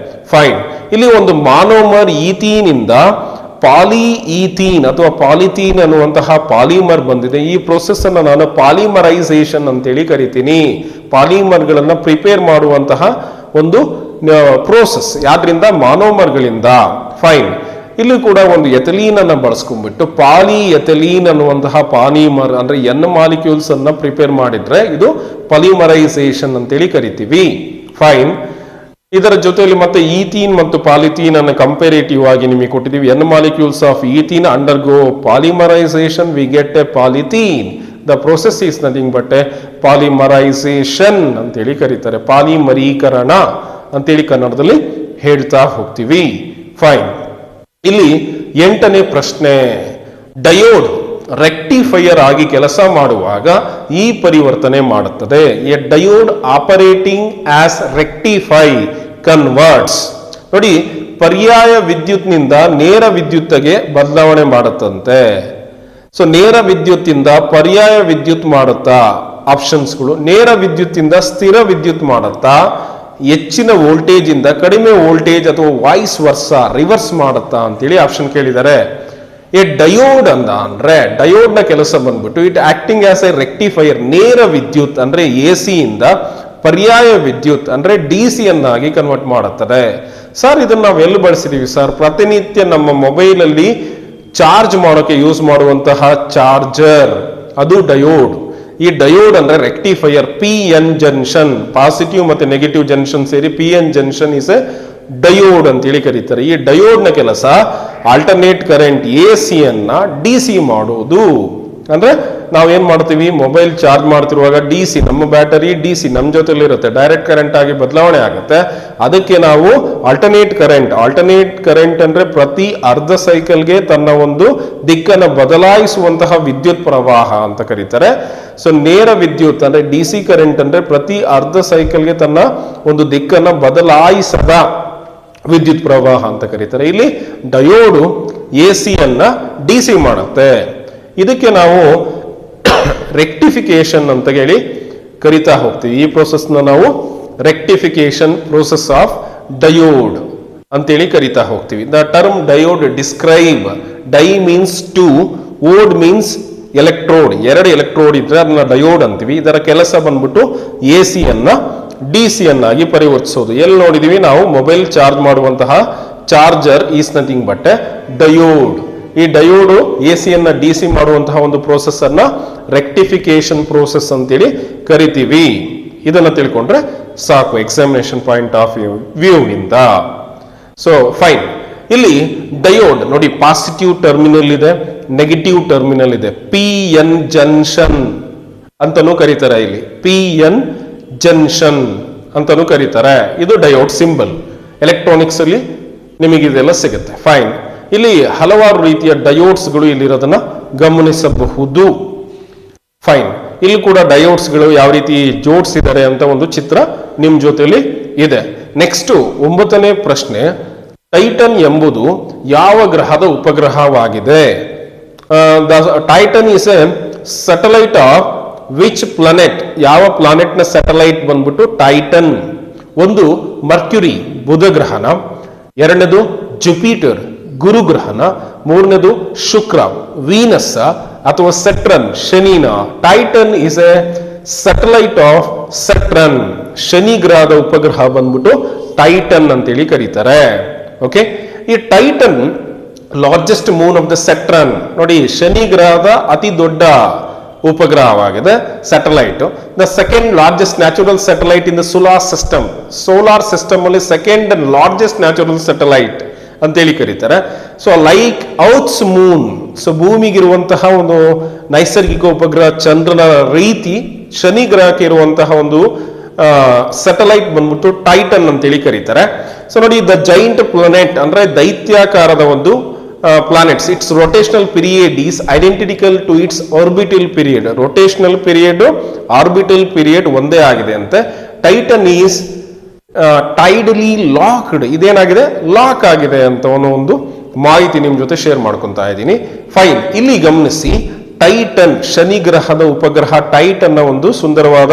ಫೈನ್. ಇಲ್ಲಿ ಒಂದು ಮಾನೋಮರ್ ಈಥೀನ್ ಇಂದ ಪಾಲಿಈಥೀನ್ ಅಥವಾ ಪಾಲಿಥೀನ್ ಅನ್ನುವಂತಹ ಪಾಲಿಮರ್ ಬಂದಿದೆ. ಈ ಪ್ರೋಸೆಸ್ ಅನ್ನು ನಾನು ಪಾಲಿಮರೈಸೇಷನ್ ಅಂತೇಳಿ ಕರಿತೀನಿ. ಪಾಲಿಮರ್ಗಳನ್ನ ಪ್ರಿಪೇರ್ ಮಾಡುವಂತಹ ಒಂದು ಪ್ರೋಸೆಸ್ ಯಾದ್ರಿಂದ, ಮಾನೋಮರ್ಗಳಿಂದ. ಫೈನ್. ಇಲ್ಲಿ ಕೂಡ ಒಂದು ಎಥಲೀನ್ ಅನ್ನ ಬಳಸ್ಕೊಂಡ್ಬಿಟ್ಟು ಪಾಲಿಎಥಲೀನ್ ಅನ್ನುವಂತಹ ಪಾಲಿಮರ್ ಅಂದ್ರೆ ಎನ್ ಮಾಲಿಕ್ಯೂಲ್ಸ್ ಅನ್ನ ಪ್ರಿಪೇರ್ ಮಾಡಿದ್ರೆ ಇದು ಪಾಲಿಮರೈಸೇಷನ್ ಅಂತೇಳಿ ಕರಿತೀವಿ. ಫೈನ್. ಇದರ ಜೊತೆಯಲ್ಲಿ ಮತ್ತೆ ಈಥೀನ್ ಮತ್ತು ಪಾಲಿಥೀನ್ ಅನ್ನು ಕಂಪೇರೇಟಿವ್ ಆಗಿ ನಿಮಗೆ ಕೊಟ್ಟಿದ್ದೀವಿ. N molecules of ethene undergo polymerisation, we get A polythene. The process is nothing but A polymerisation ಅಂತೇಳಿ ಕರೀತಾರೆ. ಪಾಲಿಮರೀಕರಣ ಅಂತೇಳಿ ಕನ್ನಡದಲ್ಲಿ ಹೇಳ್ತಾ ಹೋಗ್ತೀವಿ. ಫೈನ್. ಇಲ್ಲಿ 8ನೇ ಪ್ರಶ್ನೆ, ಡಯೋಡ್ ರೆಕ್ಟಿಫೈಯರ್ ಆಗಿ ಕೆಲಸ ಮಾಡುವಾಗ ಈ ಪರಿವರ್ತನೆ ಮಾಡುತ್ತದೆ. A diode operating as rectify converts. ನೋಡಿ, ಪರ್ಯಾಯ ವಿದ್ಯುತ್ನಿಂದ ನೇರ ವಿದ್ಯುತ್ಗೆ ಬದಲಾವಣೆ ಮಾಡುತ್ತಂತೆ. ಸೊ ನೇರ ವಿದ್ಯುತ್ತಿಂದ ಪರ್ಯಾಯ ವಿದ್ಯುತ್ ಮಾಡುತ್ತಾ ಆಪ್ಷನ್ಸ್ಗಳು, ನೇರ ವಿದ್ಯುತ್ತಿಂದ ಸ್ಥಿರ ವಿದ್ಯುತ್ ಮಾಡುತ್ತಾ, ಹೆಚ್ಚಿನ ವೋಲ್ಟೇಜ್ ಇಂದ ಕಡಿಮೆ ವೋಲ್ಟೇಜ್ ಅಥವಾ ವಾಯ್ಸ್ ವರ್ಸ ರಿವರ್ಸ್ ಮಾಡುತ್ತಾ ಅಂತೇಳಿ ಆಪ್ಷನ್ ಕೇಳಿದ್ದಾರೆ. ಎ ಡಯೋಡ್ ಅಂದ್ರೆ ಡಯೋಡ್ ನ ಕೆಲಸ ಬಂದ್ಬಿಟ್ಟು it acting as A rectifier, ನೇರ ವಿದ್ಯುತ್ ಅಂದ್ರೆ AC ಇಂದ ಪರ್ಯಾಯ ವಿದ್ಯುತ್ ಅಂದ್ರೆ DC ಯನ್ನಾಗಿ ಕನ್ವರ್ಟ್ ಮಾಡುತ್ತದೆ. ಸರ್ ಇದನ್ನ ನಾವು ಎಲ್ಲಿ ಬಳಸಿದೀವಿ ಸರ್? ಪ್ರತಿನಿತ್ಯ ನಮ್ಮ ಮೊಬೈಲ್ ಅಲ್ಲಿ ಚಾರ್ಜ್ ಮಾಡೋಕೆ ಯೂಸ್ ಮಾಡುವಂತಹ ಚಾರ್ಜರ್, ಅದು ಡಯೋಡ್. ಈ ಡಯೋಡ್ ಅಂದ್ರೆ ರೆಕ್ಟಿಫೈಯರ್, PN ಜಂಕ್ಷನ್, ಪಾಸಿಟಿವ್ ಮತ್ತೆ ನೆಗೆಟಿವ್ ಜಂಕ್ಷನ್ ಸೇರಿ PN junction is A diode ಅಂತೇಳಿ ಕರೀತಾರೆ. ಈ ಡಯೋಡ್ ನ ಕೆಲಸ ಆಲ್ಟರ್ನೇಟ್ ಕರೆಂಟ್ AC ಅನ್ನ DC ಮಾಡೋದು. ಅಂದ್ರೆ ನಾವೇನ್ ಮಾಡ್ತೀವಿ, ಮೊಬೈಲ್ ಚಾರ್ಜ್ ಮಾಡ್ತಿರುವಾಗ DC, ನಮ್ಮ ಬ್ಯಾಟರಿ DC ನಮ್ಮ ಜೊತೆಲಿ ಇರುತ್ತೆ, ಡೈರೆಕ್ಟ್ ಕರೆಂಟ್ ಆಗಿ ಬದಲಾವಣೆ ಆಗುತ್ತೆ. ಅದಕ್ಕೆ ನಾವು ಆಲ್ಟರ್ನೇಟ್ ಕರೆಂಟ್ ಅಂದ್ರೆ ಪ್ರತಿ ಅರ್ಧ ಸೈಕಲ್ಗೆ ತನ್ನ ಒಂದು ದಿಕ್ಕನ್ನು ಬದಲಾಯಿಸುವಂತಹ ವಿದ್ಯುತ್ ಪ್ರವಾಹ ಅಂತ ಕರೀತಾರೆ. ಸೊ ನೇರ ವಿದ್ಯುತ್ ಅಂದ್ರೆ DC ಕರೆಂಟ್ ಅಂದ್ರೆ ಪ್ರತಿ ಅರ್ಧ ಸೈಕಲ್ಗೆ ತನ್ನ ಒಂದು ದಿಕ್ಕನ್ನು ಬದಲಾಯಿಸದ ವಿದ್ಯುತ್ ಪ್ರವಾಹ ಅಂತ ಕರೀತಾರೆ. ಇಲ್ಲಿ ಡಯೋಡು AC ಅನ್ನ DC ಮಾಡುತ್ತೆ. ಇದಕ್ಕೆ ನಾವು ರೆಕ್ಟಿಫಿಕೇಶನ್ ಅಂತ ಹೇಳಿ ಕರಿತಾ ಹೋಗ್ತೀವಿ. ಈ ಪ್ರೋಸೆಸ್ನ ನಾವು ರೆಕ್ಟಿಫಿಕೇಶನ್ ಪ್ರೋಸೆಸ್ ಆಫ್ ಡಯೋಡ್ ಅಂತೇಳಿ ಕರಿತಾ ಹೋಗ್ತೀವಿ. The term diode describe, di means two, ode means electrode, ಎರಡು ಎಲೆಕ್ಟ್ರೋಡ್ ಇದ್ರೆ ಅದನ್ನ ಡಯೋಡ್ ಅಂತೀವಿ. ಇದರ ಕೆಲಸ ಬಂದ್ಬಿಟ್ಟು AC ಅನ್ನ DC ಅನ್ನಾಗಿ ಪರಿವರ್ತಿಸೋದು. ಎಲ್ಲಿ ನೋಡಿದೀವಿ ನಾವು ಮೊಬೈಲ್ ಚಾರ್ಜ್ ಮಾಡುವಂತಹ charger is nothing but diode. ಈ ಡಯೋಡು AC ಅನ್ನ DC ಮಾಡುವಂತಹ ಒಂದು ಪ್ರೋಸೆಸ್ ಅನ್ನ ರೆಕ್ಟಿಫಿಕೇಶನ್ ಪ್ರೋಸೆಸ್ ಅಂತೇಳಿ ಕರಿತೀವಿ. ಇದನ್ನ ತಿಳ್ಕೊಂಡ್ರೆ ಸಾಕು ಎಕ್ಸಾಮಿನೇಷನ್ ಪಾಯಿಂಟ್ ಆಫ್ ವ್ಯೂ ಇಂದ. So fine. ಇಲ್ಲಿ ಡಯೋಡ್ ನೋಡಿ, ಪಾಸಿಟಿವ್ ಟರ್ಮಿನಲ್ ಇದೆ, ನೆಗೆಟಿವ್ ಟರ್ಮಿನಲ್ ಇದೆ. PN ಜಂಕ್ಷನ್ ಅಂತಾನೂ ಕರೀತಾರೆ. ಇಲ್ಲಿ PN ಜಂಕ್ಷನ್ ಅಂತಾನೂ ಕರೀತಾರೆ. ಇದು ಡಯೋಡ್ ಸಿಂಬಲ್. ಎಲೆಕ್ಟ್ರಾನಿಕ್ಸ್ ಅಲ್ಲಿ ನಿಮಗೆ ಇದೆಲ್ಲ ಸಿಗುತ್ತೆ. ಫೈನ್. ಇಲ್ಲಿ ಹಲವಾರು ರೀತಿಯ ಡಯೋಡ್ಸ್ಗಳು ಇಲ್ಲಿರೋದನ್ನ ಗಮನಿಸಬಹುದು. ಫೈನ್. ಇಲ್ಲಿ ಕೂಡ ಡಯೋಡ್ಸ್ಗಳು ಯಾವ ರೀತಿ ಜೋಡಿಸಿದ್ದಾರೆ ಅಂತ ಒಂದು ಚಿತ್ರ ನಿಮ್ ಜೊತೆಲಿ ಇದೆ. ನೆಕ್ಸ್ಟ್ 9ನೇ ಪ್ರಶ್ನೆ, ಟೈಟನ್ ಎಂಬುದು ಯಾವ ಗ್ರಹದ ಉಪಗ್ರಹವಾಗಿದೆ? Titan is a satellite of which planet? ಯಾವ ಪ್ಲಾನೆಟ್ ನ ಸ್ಯಾಟಲೈಟ್ ಬಂದ್ಬಿಟ್ಟು ಟೈಟನ್? ಒಂದು ಮರ್ಕ್ಯುರಿ ಬುಧ ಗ್ರಹನ, ಎರಡನೇದು ಜುಪಿಟರ್ ಗುರುಗ್ರಹನ, ಮೂರನೇದು ಶುಕ್ರ ವೀನಸ್ ಅಥವಾ ಸೆಟ್ರನ್ ಶನಿನ? Titan is a satellite of Saturn. ಶನಿ ಗ್ರಹದ ಉಪಗ್ರಹ ಬಂದ್ಬಿಟ್ಟು ಟೈಟನ್ ಅಂತೇಳಿ ಕರೀತಾರೆ. ಓಕೆ. ಈ Titan largest moon of the Saturn. ನೋಡಿ, ಶನಿ ಗ್ರಹದ ಅತಿ ದೊಡ್ಡ ಉಪಗ್ರಹವಾಗಿದೆ satellite. The second largest natural satellite in the solar system ಅಲ್ಲಿ ಸೆಕೆಂಡ್ ಲಾರ್ಜೆಸ್ಟ್ ನ್ಯಾಚುರಲ್ ಸ್ಯಾಟಲೈಟ್ ಅಂತೇಳಿ ಕರೀತಾರೆ. So like ours moon, so ಭೂಮಿಗಿರುವಂತಹ ಒಂದು ನೈಸರ್ಗಿಕ ಉಪಗ್ರಹ ಚಂದ್ರನ ರೀತಿ ಶನಿ ಗ್ರಹಕ್ಕೆ ಇರುವಂತಹ ಒಂದು ಸ್ಯಾಟಲೈಟ್ ಬಂದ್ಬಿಟ್ಟು ಟೈಟನ್ ಅಂತೇಳಿ ಕರೀತಾರೆ. ಸೊ ನೋಡಿ, ದ ಜೈಂಟ್ ಪ್ಲಾನೆಟ್ ಅಂದ್ರೆ ದೈತ್ಯಾಕಾರದ ಒಂದು planets, its rotational period is identical to its orbital period. Rotational period orbital period ಒಂದೇ ಆಗಿದೆ ಅಂತೆ. Titan is tidally locked. ಇದೇನಾಗಿದೆ? ಲಾಕ್ ಆಗಿದೆ ಅಂತ ಒಂದು ಮಾಹಿತಿ ನಿಮ್ ಜೊತೆ ಶೇರ್ ಮಾಡ್ಕೊಂತಾ ಇದ್ದೀನಿ. ಫೈನ್. ಇಲ್ಲಿ ಗಮನಿಸಿ, ಟೈಟನ್ ಶನಿ ಗ್ರಹದ ಉಪಗ್ರಹ ಟೈಟನ್ ಒಂದು ಸುಂದರವಾದ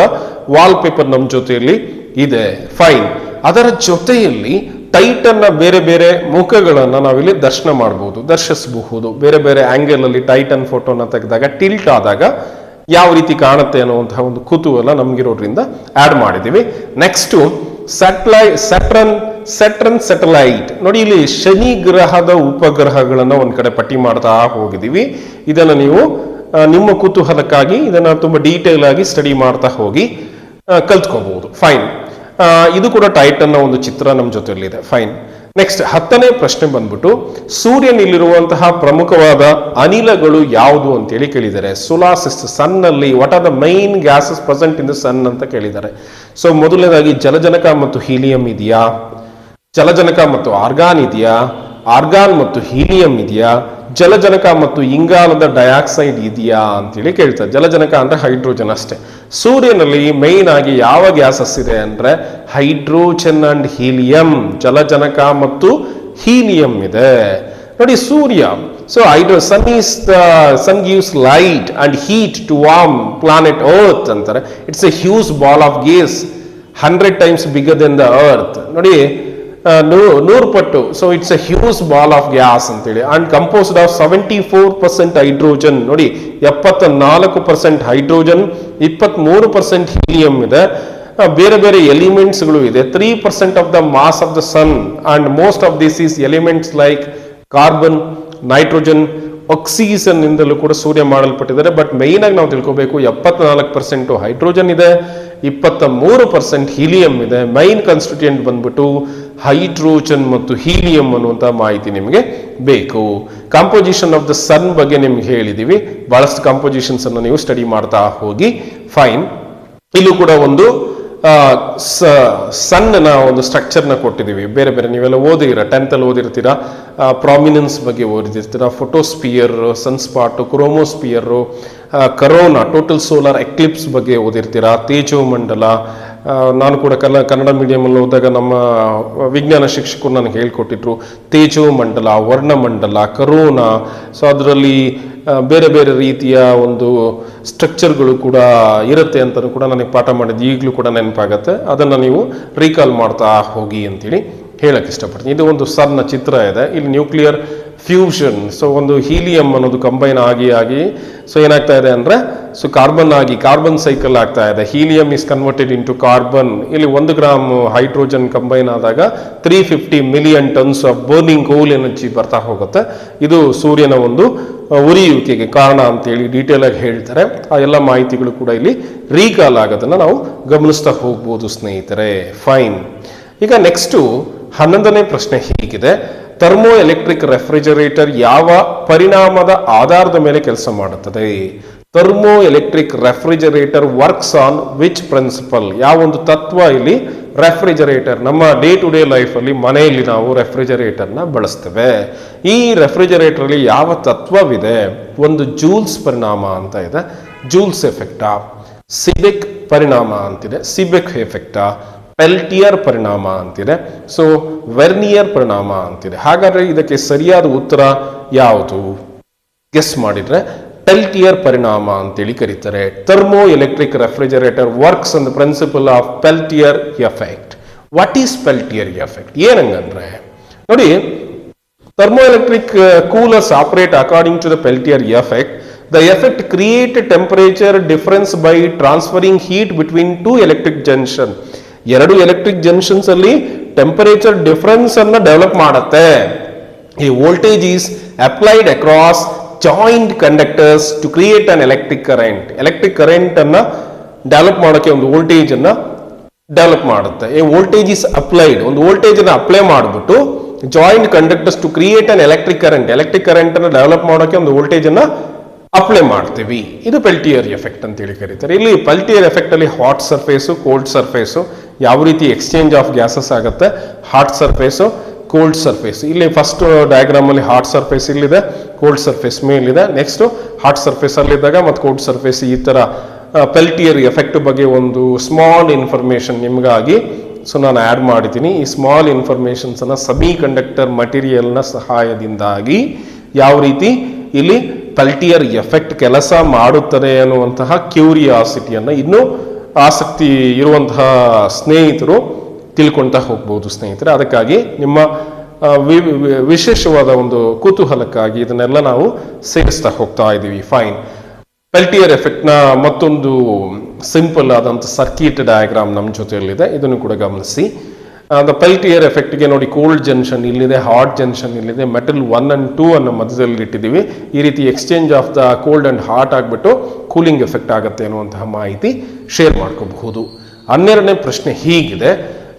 ವಾಲ್ ಪೇಪರ್ ನಮ್ಮ ಜೊತೆಯಲ್ಲಿ ಇದೆ. ಫೈನ್. ಅದರ ಜೊತೆಯಲ್ಲಿ ಟೈಟನ್ ನ ಬೇರೆ ಬೇರೆ ಮುಖಗಳನ್ನ ನಾವಿಲ್ಲಿ ದರ್ಶಿಸಬಹುದು. ಬೇರೆ ಬೇರೆ ಆಂಗಲ್ ಅಲ್ಲಿ ಟೈಟನ್ ಫೋಟೋನ ತೆಗೆದಾಗ ಟಿಲ್ಟ್ ಆದಾಗ ಯಾವ ರೀತಿ ಕಾಣುತ್ತೆ ಅನ್ನುವಂತಹ ಒಂದು ಕುತೂಹಲ ನಮ್ಗಿರೋದ್ರಿಂದ ಆಡ್ ಮಾಡಿದೀವಿ. Next ಸೆಟ್ರನ್ satellite. ನೋಡಿ, ಇಲ್ಲಿ ಶನಿ ಗ್ರಹದ ಉಪಗ್ರಹಗಳನ್ನ ಒಂದ್ ಕಡೆ ಪಟ್ಟಿ ಮಾಡ್ತಾ ಹೋಗಿದೀವಿ. ಇದನ್ನ ನೀವು ನಿಮ್ಮ ಕುತೂಹಲಕ್ಕಾಗಿ ಇದನ್ನ ತುಂಬಾ ಡೀಟೇಲ್ ಆಗಿ ಸ್ಟಡಿ ಮಾಡ್ತಾ ಹೋಗಿ ಕಲ್ತ್ಕೋಬಹುದು. ಫೈನ್. ಇದು ಕೂಡ ಟೈಟನ್ ನ ಒಂದು ಚಿತ್ರ ನಮ್ಮ ಜೊತೆಯಲ್ಲಿದೆ. ಫೈನ್. ನೆಕ್ಸ್ಟ್ 10ನೇ ಪ್ರಶ್ನೆ ಬಂದ್ಬಿಟ್ಟು, ಸೂರ್ಯನಲ್ಲಿರುವಂತಹ ಪ್ರಮುಖವಾದ ಅನಿಲಗಳು ಯಾವುದು ಅಂತೇಳಿ ಕೇಳಿದ್ದಾರೆ. ಸೋಲಾರ್ ಸಿಸ್ಟಮ್, ಸನ್ ನಲ್ಲಿ what are the main gases present in the sun ಅಂತ ಕೇಳಿದ್ದಾರೆ. ಸೊ ಮೊದಲನೇದಾಗಿ ಜಲಜನಕ ಮತ್ತು ಹೀಲಿಯಂ ಇದೆಯಾ? ಜಲಜನಕ ಮತ್ತು ಆರ್ಗಾನ್ ಇದೆಯಾ? ಆರ್ಗಾನ್ ಮತ್ತು ಹೀಲಿಯಂ ಇದೆಯಾ? ಜಲಜನಕ ಮತ್ತು ಇಂಗಾಲದ ಡೈಆಕ್ಸೈಡ್ ಇದೆಯಾ ಅಂತೇಳಿ ಕೇಳ್ತಾರೆ. ಜಲಜನಕ ಅಂದ್ರೆ ಹೈಡ್ರೋಜನ್ ಅಷ್ಟೇ. ಸೂರ್ಯನಲ್ಲಿ ಮೈನ್ ಆಗಿ ಯಾವ ಗ್ಯಾಸಸ್ ಇದೆ ಅಂದ್ರೆ ಹೈಡ್ರೋಜನ್ ಅಂಡ್ ಹೀಲಿಯಂ. ಜಲಜನಕ ಮತ್ತು ಹೀಲಿಯಂ ಇದೆ. ನೋಡಿ, ಸೂರ್ಯ, so sun gives light and heat to warm planet Earth ಅಂತಾರೆ. It's a huge ball of gas 100 times bigger than the earth. ನೋಡಿ, 100 ಪಟ್ಟು. So it's a huge ball of gas ಅಂತೇಳಿ. And composed of 74% hydrogen. ನೋಡಿ, 74% hydrogen, 23% helium ಇದೆ. ಬೇರೆ ಬೇರೆ ಎಲಿಮೆಂಟ್ಸ್ಗಳು ಇದೆ. 3% of the mass of the sun and most of this is elements like carbon, nitrogen, oxygen ಇಂದಲೂ ಕೂಡ ಸೂರ್ಯ ಮಾಡಲ್ಪಟ್ಟಿದ್ದಾರೆ. ಬಟ್ ಮೈನ್ ಆಗಿ ನಾವು ತಿಳ್ಕೋಬೇಕು, 74% ಹೈಡ್ರೋಜನ್ ಇದೆ, 23% ಹೀಲಿಯಂ ಇದೆ. ಮೈನ್ ಕಾನ್ಸ್ಟಿಟ್ಯೂಯೆಂಟ್ ಬಂದ್ಬಿಟ್ಟು ಹೈಡ್ರೋಜನ್ ಮತ್ತು ಹೀಲಿಯಂ ಅನ್ನುವಂತ ಮಾಹಿತಿ ನಿಮಗೆ ಬೇಕು. ಕಾಂಪೋಸಿಷನ್ ಆಫ್ ದ ಸನ್ ಬಗ್ಗೆ ನಿಮ್ಗೆ ಹೇಳಿದೀವಿ. ಬಹಳಷ್ಟು ಕಾಂಪೋಸಿಷನ್ಸ್ ಅನ್ನು ನೀವು ಸ್ಟಡಿ ಮಾಡ್ತಾ ಹೋಗಿ. ಫೈನ್. ಇಲ್ಲೂ ಕೂಡ ಒಂದು ಸಣ್ಣ ಒಂದು ಸ್ಟ್ರಕ್ಚರ್ನ ಕೊಟ್ಟಿದ್ದೀವಿ. ಬೇರೆ ಬೇರೆ ನೀವೆಲ್ಲ ಓದಿರ 10th ಅಲ್ಲಿ ಓದಿರ್ತೀರಾ. ಪ್ರಾಮಿನೆನ್ಸ್ ಬಗ್ಗೆ ಓದಿರ್ತೀರಾ. ಫೋಟೋಸ್ಪಿಯರ್, ಸನ್ಸ್ಪಾಟ್, ಕ್ರೋಮೋಸ್ಪಿಯರ್, ಕರೋನಾ ಟೋಟಲ್ ಸೋಲಾರ್ ಎಕ್ಲಿಪ್ಸ್ ಬಗ್ಗೆ ಓದಿರ್ತೀರಾ, ತೇಜೋಮಂಡಲ. ನಾನು ಕೂಡ ಕನ್ನಡ ಮೀಡಿಯಮಲ್ಲಿ ಹೋದಾಗ ನಮ್ಮ ವಿಜ್ಞಾನ ಶಿಕ್ಷಕರು ನನಗೆ ಹೇಳ್ಕೊಟ್ಟಿದ್ರು ತೇಜೋಮಂಡಲ, ವರ್ಣಮಂಡಲ, ಕರೋನಾ. ಸೊ ಅದರಲ್ಲಿ ಬೇರೆ ಬೇರೆ ರೀತಿಯ ಒಂದು ಸ್ಟ್ರಕ್ಚರ್ಗಳು ಕೂಡ ಇರುತ್ತೆ ಅಂತಲೂ ಕೂಡ ನನಗೆ ಪಾಠ ಮಾಡಿದ್ದು ಈಗಲೂ ಕೂಡ ನೆನಪಾಗತ್ತೆ. ಅದನ್ನು ನೀವು ರೀಕಾಲ್ ಮಾಡ್ತಾ ಹೋಗಿ ಅಂತೇಳಿ ಹೇಳಕ್ಕೆ ಇಷ್ಟಪಡ್ತೀನಿ. ಇದು ಒಂದು ಸಣ್ಣ ಚಿತ್ರ ಇದೆ. ಇಲ್ಲಿ ನ್ಯೂಕ್ಲಿಯರ್ ಫ್ಯೂಷನ್, ಸೊ ಒಂದು ಹೀಲಿಯಂ ಅನ್ನೋದು ಕಂಬೈನ್ ಆಗಿ ಸೊ ಏನಾಗ್ತಾ ಇದೆ ಅಂದರೆ ಸೊ ಕಾರ್ಬನ್ ಸೈಕಲ್ ಆಗ್ತಾ ಇದೆ. Helium is converted into carbon. ಇಲ್ಲಿ 1 ಗ್ರಾಮ್ ಹೈಡ್ರೋಜನ್ ಕಂಬೈನ್ ಆದಾಗ 350 ಮಿಲಿಯನ್ ಟನ್ಸ್ ಆಫ್ ಬರ್ನಿಂಗ್ ಕೋಲ್ ಎನರ್ಜಿ ಬರ್ತಾ ಹೋಗುತ್ತೆ. ಇದು ಸೂರ್ಯನ ಒಂದು ಉರಿಯುವಿಕೆಗೆ ಕಾರಣ ಅಂತೇಳಿ ಡೀಟೇಲ್ ಆಗಿ ಹೇಳ್ತಾರೆ. ಆ ಎಲ್ಲ ಮಾಹಿತಿಗಳು ಕೂಡ ಇಲ್ಲಿ ರೀಕಾಲ್ ಆಗೋದನ್ನು ನಾವು ಗಮನಿಸ್ತಾ ಹೋಗ್ಬೋದು ಸ್ನೇಹಿತರೆ. ಫೈನ್. ಈಗ ನೆಕ್ಸ್ಟು 11ನೇ ಪ್ರಶ್ನೆ ಹೀಗಿದೆ, ಥರ್ಮೋ ಎಲೆಕ್ಟ್ರಿಕ್ ರೆಫ್ರಿಜರೇಟರ್ ಯಾವ ಪರಿಣಾಮದ ಆಧಾರದ ಮೇಲೆ ಕೆಲಸ ಮಾಡುತ್ತದೆ? Thermo electric refrigerator works on which principle? ಯಾವ ಒಂದು ತತ್ವ ಇಲ್ಲಿ ರೆಫ್ರಿಜರೇಟರ್ ನಮ್ಮ ಡೇ ಟು ಡೇ ಲೈಫಲ್ಲಿ ಮನೆಯಲ್ಲಿ ನಾವು ರೆಫ್ರಿಜರೇಟರ್ನ ಬಳಸ್ತೇವೆ. ಈ ರೆಫ್ರಿಜರೇಟರ್ ಅಲ್ಲಿ ಯಾವ ತತ್ವವಿದೆ? ಒಂದು ಜೂಲ್ಸ್ ಪರಿಣಾಮ ಅಂತ ಇದೆ, ಜೂಲ್ಸ್ ಎಫೆಕ್ಟಾ, ಸಿಬೆಕ್ ಪರಿಣಾಮ ಅಂತಿದೆ, ಸಿಬೆಕ್ ಎಫೆಕ್ಟಾ, ಪೆಲ್ಟಿಯರ್ ಪರಿಣಾಮ ಅಂತಿದೆ, ಸೊ ವೆರ್ನಿಯರ್ ಪರಿಣಾಮ ಅಂತಿದೆ. ಹಾಗಾದ್ರೆ ಇದಕ್ಕೆ ಸರಿಯಾದ ಉತ್ತರ ಯಾವುದು? ಗೆಸ್ ಮಾಡಿದ್ರೆ ಪೆಲ್ಟಿಯರ್ ಪರಿಣಾಮ ಅಂತೇಳಿ ಕರೀತಾರೆ. Thermo electric refrigerator works on the principle of Peltier effect. What is Peltier effect? ಏನಂಗಂದ್ರೆ ನೋಡಿ, thermo electric coolers operate according to the Peltier effect. The effect create a temperature difference by transferring heat between two electric junction. 2 electric junctions ಅಲ್ಲಿ temperature difference ಅನ್ನ develop ಮಾಡುತ್ತೆ. ಈ voltage is applied across joint conductors to create an electric current. Electric current ಅನ್ನ develop ಮಾಡೋಕೆ ಒಂದು voltage ಅನ್ನ develop ಮಾಡುತ್ತೆ. ಈ ವೋಲ್ಟೇಜ್ ಇಸ್ ಅಪ್ಲೈಡ್, ಒಂದು ವೋಲ್ಟೇಜ್ ಅನ್ನ ಅಪ್ಲೈ ಮಾಡಿಬಿಟ್ಟು joint conductors to create an electric current, electric current ಅನ್ನ ಡೆವಲಪ್ ಮಾಡೋಕೆ ಒಂದು ವೋಲ್ಟೇಜ್ ಅನ್ನ ಅಪ್ಲೈ ಮಾಡ್ತೀವಿ. ಇದು ಪೆಲ್ಟಿಯರ್ ಎಫೆಕ್ಟ್ ಅಂತೇಳಿ ಕರೀತಾರೆ. ಇಲ್ಲಿ ಪೆಲ್ಟಿಯರ್ ಎಫೆಕ್ಟ್ ಅಲ್ಲಿ ಹಾಟ್ ಸರ್ಫೇಸು, ಕೋಲ್ಡ್ ಸರ್ಫೇಸು, ಯಾವ ರೀತಿ ಎಕ್ಸ್ಚೇಂಜ್ ಆಫ್ ಗ್ಯಾಸಸ್ ಆಗುತ್ತೆ, ಹಾಟ್ ಸರ್ಫೇಸು, ಕೋಲ್ಡ್ ಸರ್ಫೇಸ್. ಇಲ್ಲಿ ಫಸ್ಟ್ ಡಯಾಗ್ರಾಮ್ ಅಲ್ಲಿ ಹಾಟ್ ಸರ್ಫೇಸ್ ಇಲ್ಲಿದೆ, ಕೋಲ್ಡ್ ಸರ್ಫೇಸ್ ಮೇಲಿದೆ. ನೆಕ್ಸ್ಟ್ ಹಾಟ್ ಸರ್ಫೇಸ್ ಅಲ್ಲಿದ್ದಾಗ ಮತ್ತು ಕೋಲ್ಡ್ ಸರ್ಫೇಸ್, ಈ ತರ ಪೆಲ್ಟಿಯರ್ ಎಫೆಕ್ಟ್ ಬಗ್ಗೆ ಒಂದು ಸ್ಮಾಲ್ ಇನ್ಫಾರ್ಮೇಶನ್ ನಿಮಗಾಗಿ ಸೊ ನಾನು ಆ್ಯಡ್ ಮಾಡಿದ್ದೀನಿ. ಈ ಸ್ಮಾಲ್ ಇನ್ಫಾರ್ಮೇಶನ್ಸ್ ಅನ್ನ ಸೆಮಿ ಕಂಡಕ್ಟರ್ ಮಟೀರಿಯಲ್ನ ಸಹಾಯದಿಂದಾಗಿ ಯಾವ ರೀತಿ ಇಲ್ಲಿ ಪೆಲ್ಟಿಯರ್ ಎಫೆಕ್ಟ್ ಕೆಲಸ ಮಾಡುತ್ತದೆ ಅನ್ನುವಂತಹ ಕ್ಯೂರಿಯಾಸಿಟಿಯನ್ನು ಇನ್ನೂ ಆಸಕ್ತಿ ಇರುವಂತಹ ಸ್ನೇಹಿತರು ತಿಳ್ಕೊಳ್ತಾ ಹೋಗ್ಬೋದು ಸ್ನೇಹಿತರೆ. ಅದಕ್ಕಾಗಿ ನಿಮ್ಮ ವಿಶೇಷವಾದ ಒಂದು ಕುತೂಹಲಕ್ಕಾಗಿ ಇದನ್ನೆಲ್ಲ ನಾವು ಸೇರಿಸ್ತಾ ಹೋಗ್ತಾ ಇದ್ದೀವಿ. ಫೈನ್. ಪೆಲ್ಟಿಯರ್ ಎಫೆಕ್ಟ್ನ ಮತ್ತೊಂದು ಸಿಂಪಲ್ ಆದಂಥ ಸರ್ಕ್ಯೂಟ್ ಡಯಾಗ್ರಾಮ್ ನಮ್ಮ ಜೊತೆಯಲ್ಲಿದೆ, ಇದನ್ನು ಕೂಡ ಗಮನಿಸಿ. ದ ಪೆಲ್ಟಿಯರ್ ಎಫೆಕ್ಟ್ಗೆ ನೋಡಿ, ಕೋಲ್ಡ್ ಜಂಕ್ಷನ್ ಇಲ್ಲಿದೆ, ಹಾಟ್ ಜಂಕ್ಷನ್ ಇಲ್ಲಿದೆ, ಮೆಟಲ್ 1 and 2 ಅನ್ನು ಮಧ್ಯದಲ್ಲಿ ಇಟ್ಟಿದ್ದೀವಿ. ಈ ರೀತಿ exchange of the cold and hot ಆಗಿಬಿಟ್ಟು ಕೂಲಿಂಗ್ ಎಫೆಕ್ಟ್ ಆಗುತ್ತೆ ಅನ್ನುವಂತಹ ಮಾಹಿತಿ ಶೇರ್ ಮಾಡ್ಕೋಬಹುದು. 12ನೇ ಪ್ರಶ್ನೆ ಹೀಗಿದೆ,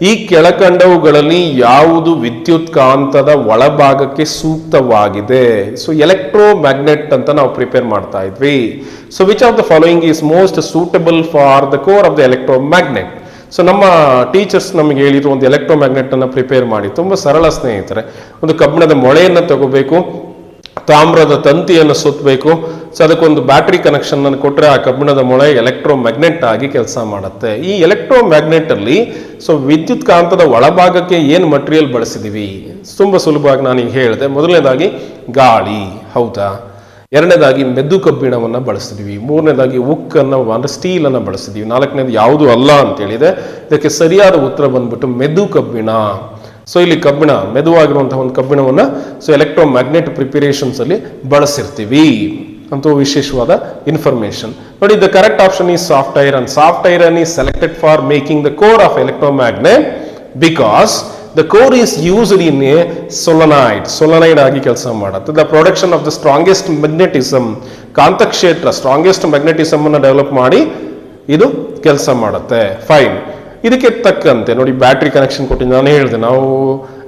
ಈ ಕೆಳಕಂಡವುಗಳಲ್ಲಿ ಯಾವುದು ವಿದ್ಯುತ್ ಕಾಂತದ ಒಳಭಾಗಕ್ಕೆ ಸೂಕ್ತವಾಗಿದೆ? ಸೊ ಎಲೆಕ್ಟ್ರೋ ಮ್ಯಾಗ್ನೆಟ್ ಅಂತ ನಾವು ಪ್ರಿಪೇರ್ ಮಾಡ್ತಾ ಇದ್ವಿ. So which of the following is most suitable for the core of the electro magnet? So ನಮ್ಮ ಟೀಚರ್ಸ್ ನಮಗೆ ಹೇಳಿರೋ ಒಂದು ಎಲೆಕ್ಟ್ರೋ ಮ್ಯಾಗ್ನೆಟ್ ಅನ್ನು ಪ್ರಿಪೇರ್ ಮಾಡಿ. ತುಂಬ ಸರಳ ಸ್ನೇಹಿತರೆ. ಒಂದು ಕಬ್ಬಿಣದ ಮೊಳೆಯನ್ನು ತಗೋಬೇಕು, ತಾಮ್ರದ ತಂತಿಯನ್ನು ಸುತ್ತಬೇಕು. ಸೊ ಅದಕ್ಕೊಂದು ಬ್ಯಾಟ್ರಿ ಕನೆಕ್ಷನ್ ಅನ್ನು ಕೊಟ್ಟರೆ ಆ ಕಬ್ಬಿಣದ ಮೊಳೆ ಎಲೆಕ್ಟ್ರೋ ಮ್ಯಾಗ್ನೆಟ್ ಆಗಿ ಕೆಲಸ ಮಾಡುತ್ತೆ. ಈ ಎಲೆಕ್ಟ್ರೋ ಮ್ಯಾಗ್ನೆಟ್ ಅಲ್ಲಿ ಸೊ ವಿದ್ಯುತ್ ಕಾಂತದ ಒಳಭಾಗಕ್ಕೆ ಏನು ಮಟೀರಿಯಲ್ ಬಳಸಿದೀವಿ? ತುಂಬಾ ಸುಲಭವಾಗಿ ನಾನು ಈಗ ಹೇಳಿದೆ. ಮೊದಲನೇದಾಗಿ ಗಾಳಿ, ಹೌದಾ? ಎರಡನೇದಾಗಿ ಮೆದು ಕಬ್ಬಿಣವನ್ನು ಬಳಸ್ತಿದ್ವಿ. ಮೂರನೇದಾಗಿ ಉಕ್ಕನ್ನು ಅಂದ್ರೆ ಸ್ಟೀಲ್ ಅನ್ನು ಬಳಸ್ತಿದ್ವಿ. ನಾಲ್ಕನೇದು ಯಾವುದು ಅಲ್ಲ ಅಂತ ಹೇಳಿದೆ. ಇದಕ್ಕೆ ಸರಿಯಾದ ಉತ್ತರ ಬಂದ್ಬಿಟ್ಟು ಮೆದು ಕಬ್ಬಿಣ. ಸೊ ಇಲ್ಲಿ ಕಬ್ಬಿಣ, ಮೆದುವಾಗಿರುವಂತಹ ಒಂದು ಕಬ್ಬಿಣವನ್ನು ಸೊ ಎಲೆಕ್ಟ್ರೋ ಮ್ಯಾಗ್ನೆಟ್ ಪ್ರಿಪರೇಷನ್ಸ್ ಅಲ್ಲಿ ಬಳಸಿರ್ತೀವಿ ಅಂತೂ ವಿಶೇಷವಾದ ಇನ್ಫಾರ್ಮೇಶನ್. ನೋಡಿ, the correct option is soft iron. Soft iron is selected for making the core of electro magnet because the core is used in a solenoid ಆಗಿ ಕೆಲಸ ಮಾಡುತ್ತೆ. The production of the strongest magnetism, ಕಾಂತಕ್ಷೇತ್ರ strongest magnetism ಅನ್ನು develop ಮಾಡಿ ಇದು ಕೆಲಸ ಮಾಡುತ್ತೆ. Fine. ಇದಕ್ಕೆ ತಕ್ಕಂತೆ ನೋಡಿ, ಬ್ಯಾಟ್ರಿ ಕನೆಕ್ಷನ್ ಕೊಟ್ಟಿದ್ದು ನಾನು ಹೇಳಿದೆ. ನಾವು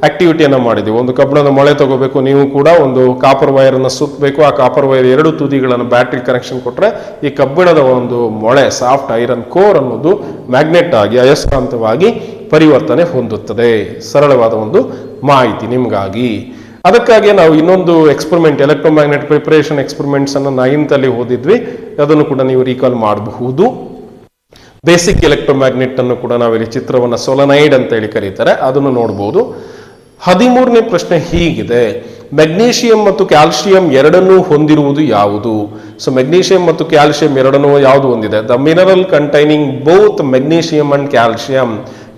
ಆಕ್ಟಿವಿಟಿಯನ್ನು ಮಾಡಿದ್ದೀವಿ. ಒಂದು ಕಬ್ಬಿಣದ ಮೊಳೆ ತಗೋಬೇಕು, ನೀವು ಕೂಡ ಒಂದು ಕಾಪರ್ ವೈರ್ ಅನ್ನು ಸುತ್ತಬೇಕು. ಆ ಕಾಪರ್ ವೈರ್ 2 ತುದಿಗಳನ್ನು ಬ್ಯಾಟ್ರಿ ಕನೆಕ್ಷನ್ ಕೊಟ್ಟರೆ ಈ ಕಬ್ಬಿಣದ ಒಂದು ಮೊಳೆ ಸಾಫ್ಟ್ ಐರನ್ ಕೋರ್ ಅನ್ನೋದು ಮ್ಯಾಗ್ನೆಟ್ ಆಗಿ ಅಯಸ್ಕಾಂತವಾಗಿ ಪರಿವರ್ತನೆ ಹೊಂದುತ್ತದೆ. ಸರಳವಾದ ಒಂದು ಮಾಹಿತಿ ನಿಮಗಾಗಿ. ಅದಕ್ಕಾಗಿ ನಾವು ಇನ್ನೊಂದು ಎಕ್ಸ್ಪೆರಿಮೆಂಟ್ ಎಲೆಕ್ಟ್ರೋಮ್ಯಾಗ್ನೆಟ್ ಪ್ರಿಪರೇಷನ್ ಎಕ್ಸ್ಪೆರಿಮೆಂಟ್ಸ್ ಅನ್ನು 9th ಅಲ್ಲಿ ಓದಿದ್ವಿ. ಅದನ್ನು ಕೂಡ ನೀವು ರೀಕಾಲ್ ಮಾಡಬಹುದು. ಬೇಸಿಕ್ ಎಲೆಕ್ಟ್ರೋಮ್ಯಾಗ್ನೆಟ್ ಅನ್ನು ಕೂಡ ನಾವಿಲ್ಲಿ ಚಿತ್ರವನ್ನ ಸೊಲನೈಡ್ ಅಂತ ಹೇಳಿ ಕರೀತಾರೆ, ಅದನ್ನು ನೋಡಬಹುದು. 13ನೇ ಪ್ರಶ್ನೆ ಹೀಗಿದೆ, ಮೆಗ್ನೀಷಿಯಂ ಮತ್ತು ಕ್ಯಾಲ್ಸಿಯಂ ಎರಡನ್ನೂ ಹೊಂದಿರುವುದು ಯಾವುದು? ಸೊ ಮೆಗ್ನೀಷಿಯಂ ಮತ್ತು ಕ್ಯಾಲ್ಸಿಯಂ ಎರಡನ್ನೂ ಯಾವುದು ಹೊಂದಿದೆ? The mineral containing both magnesium and calcium.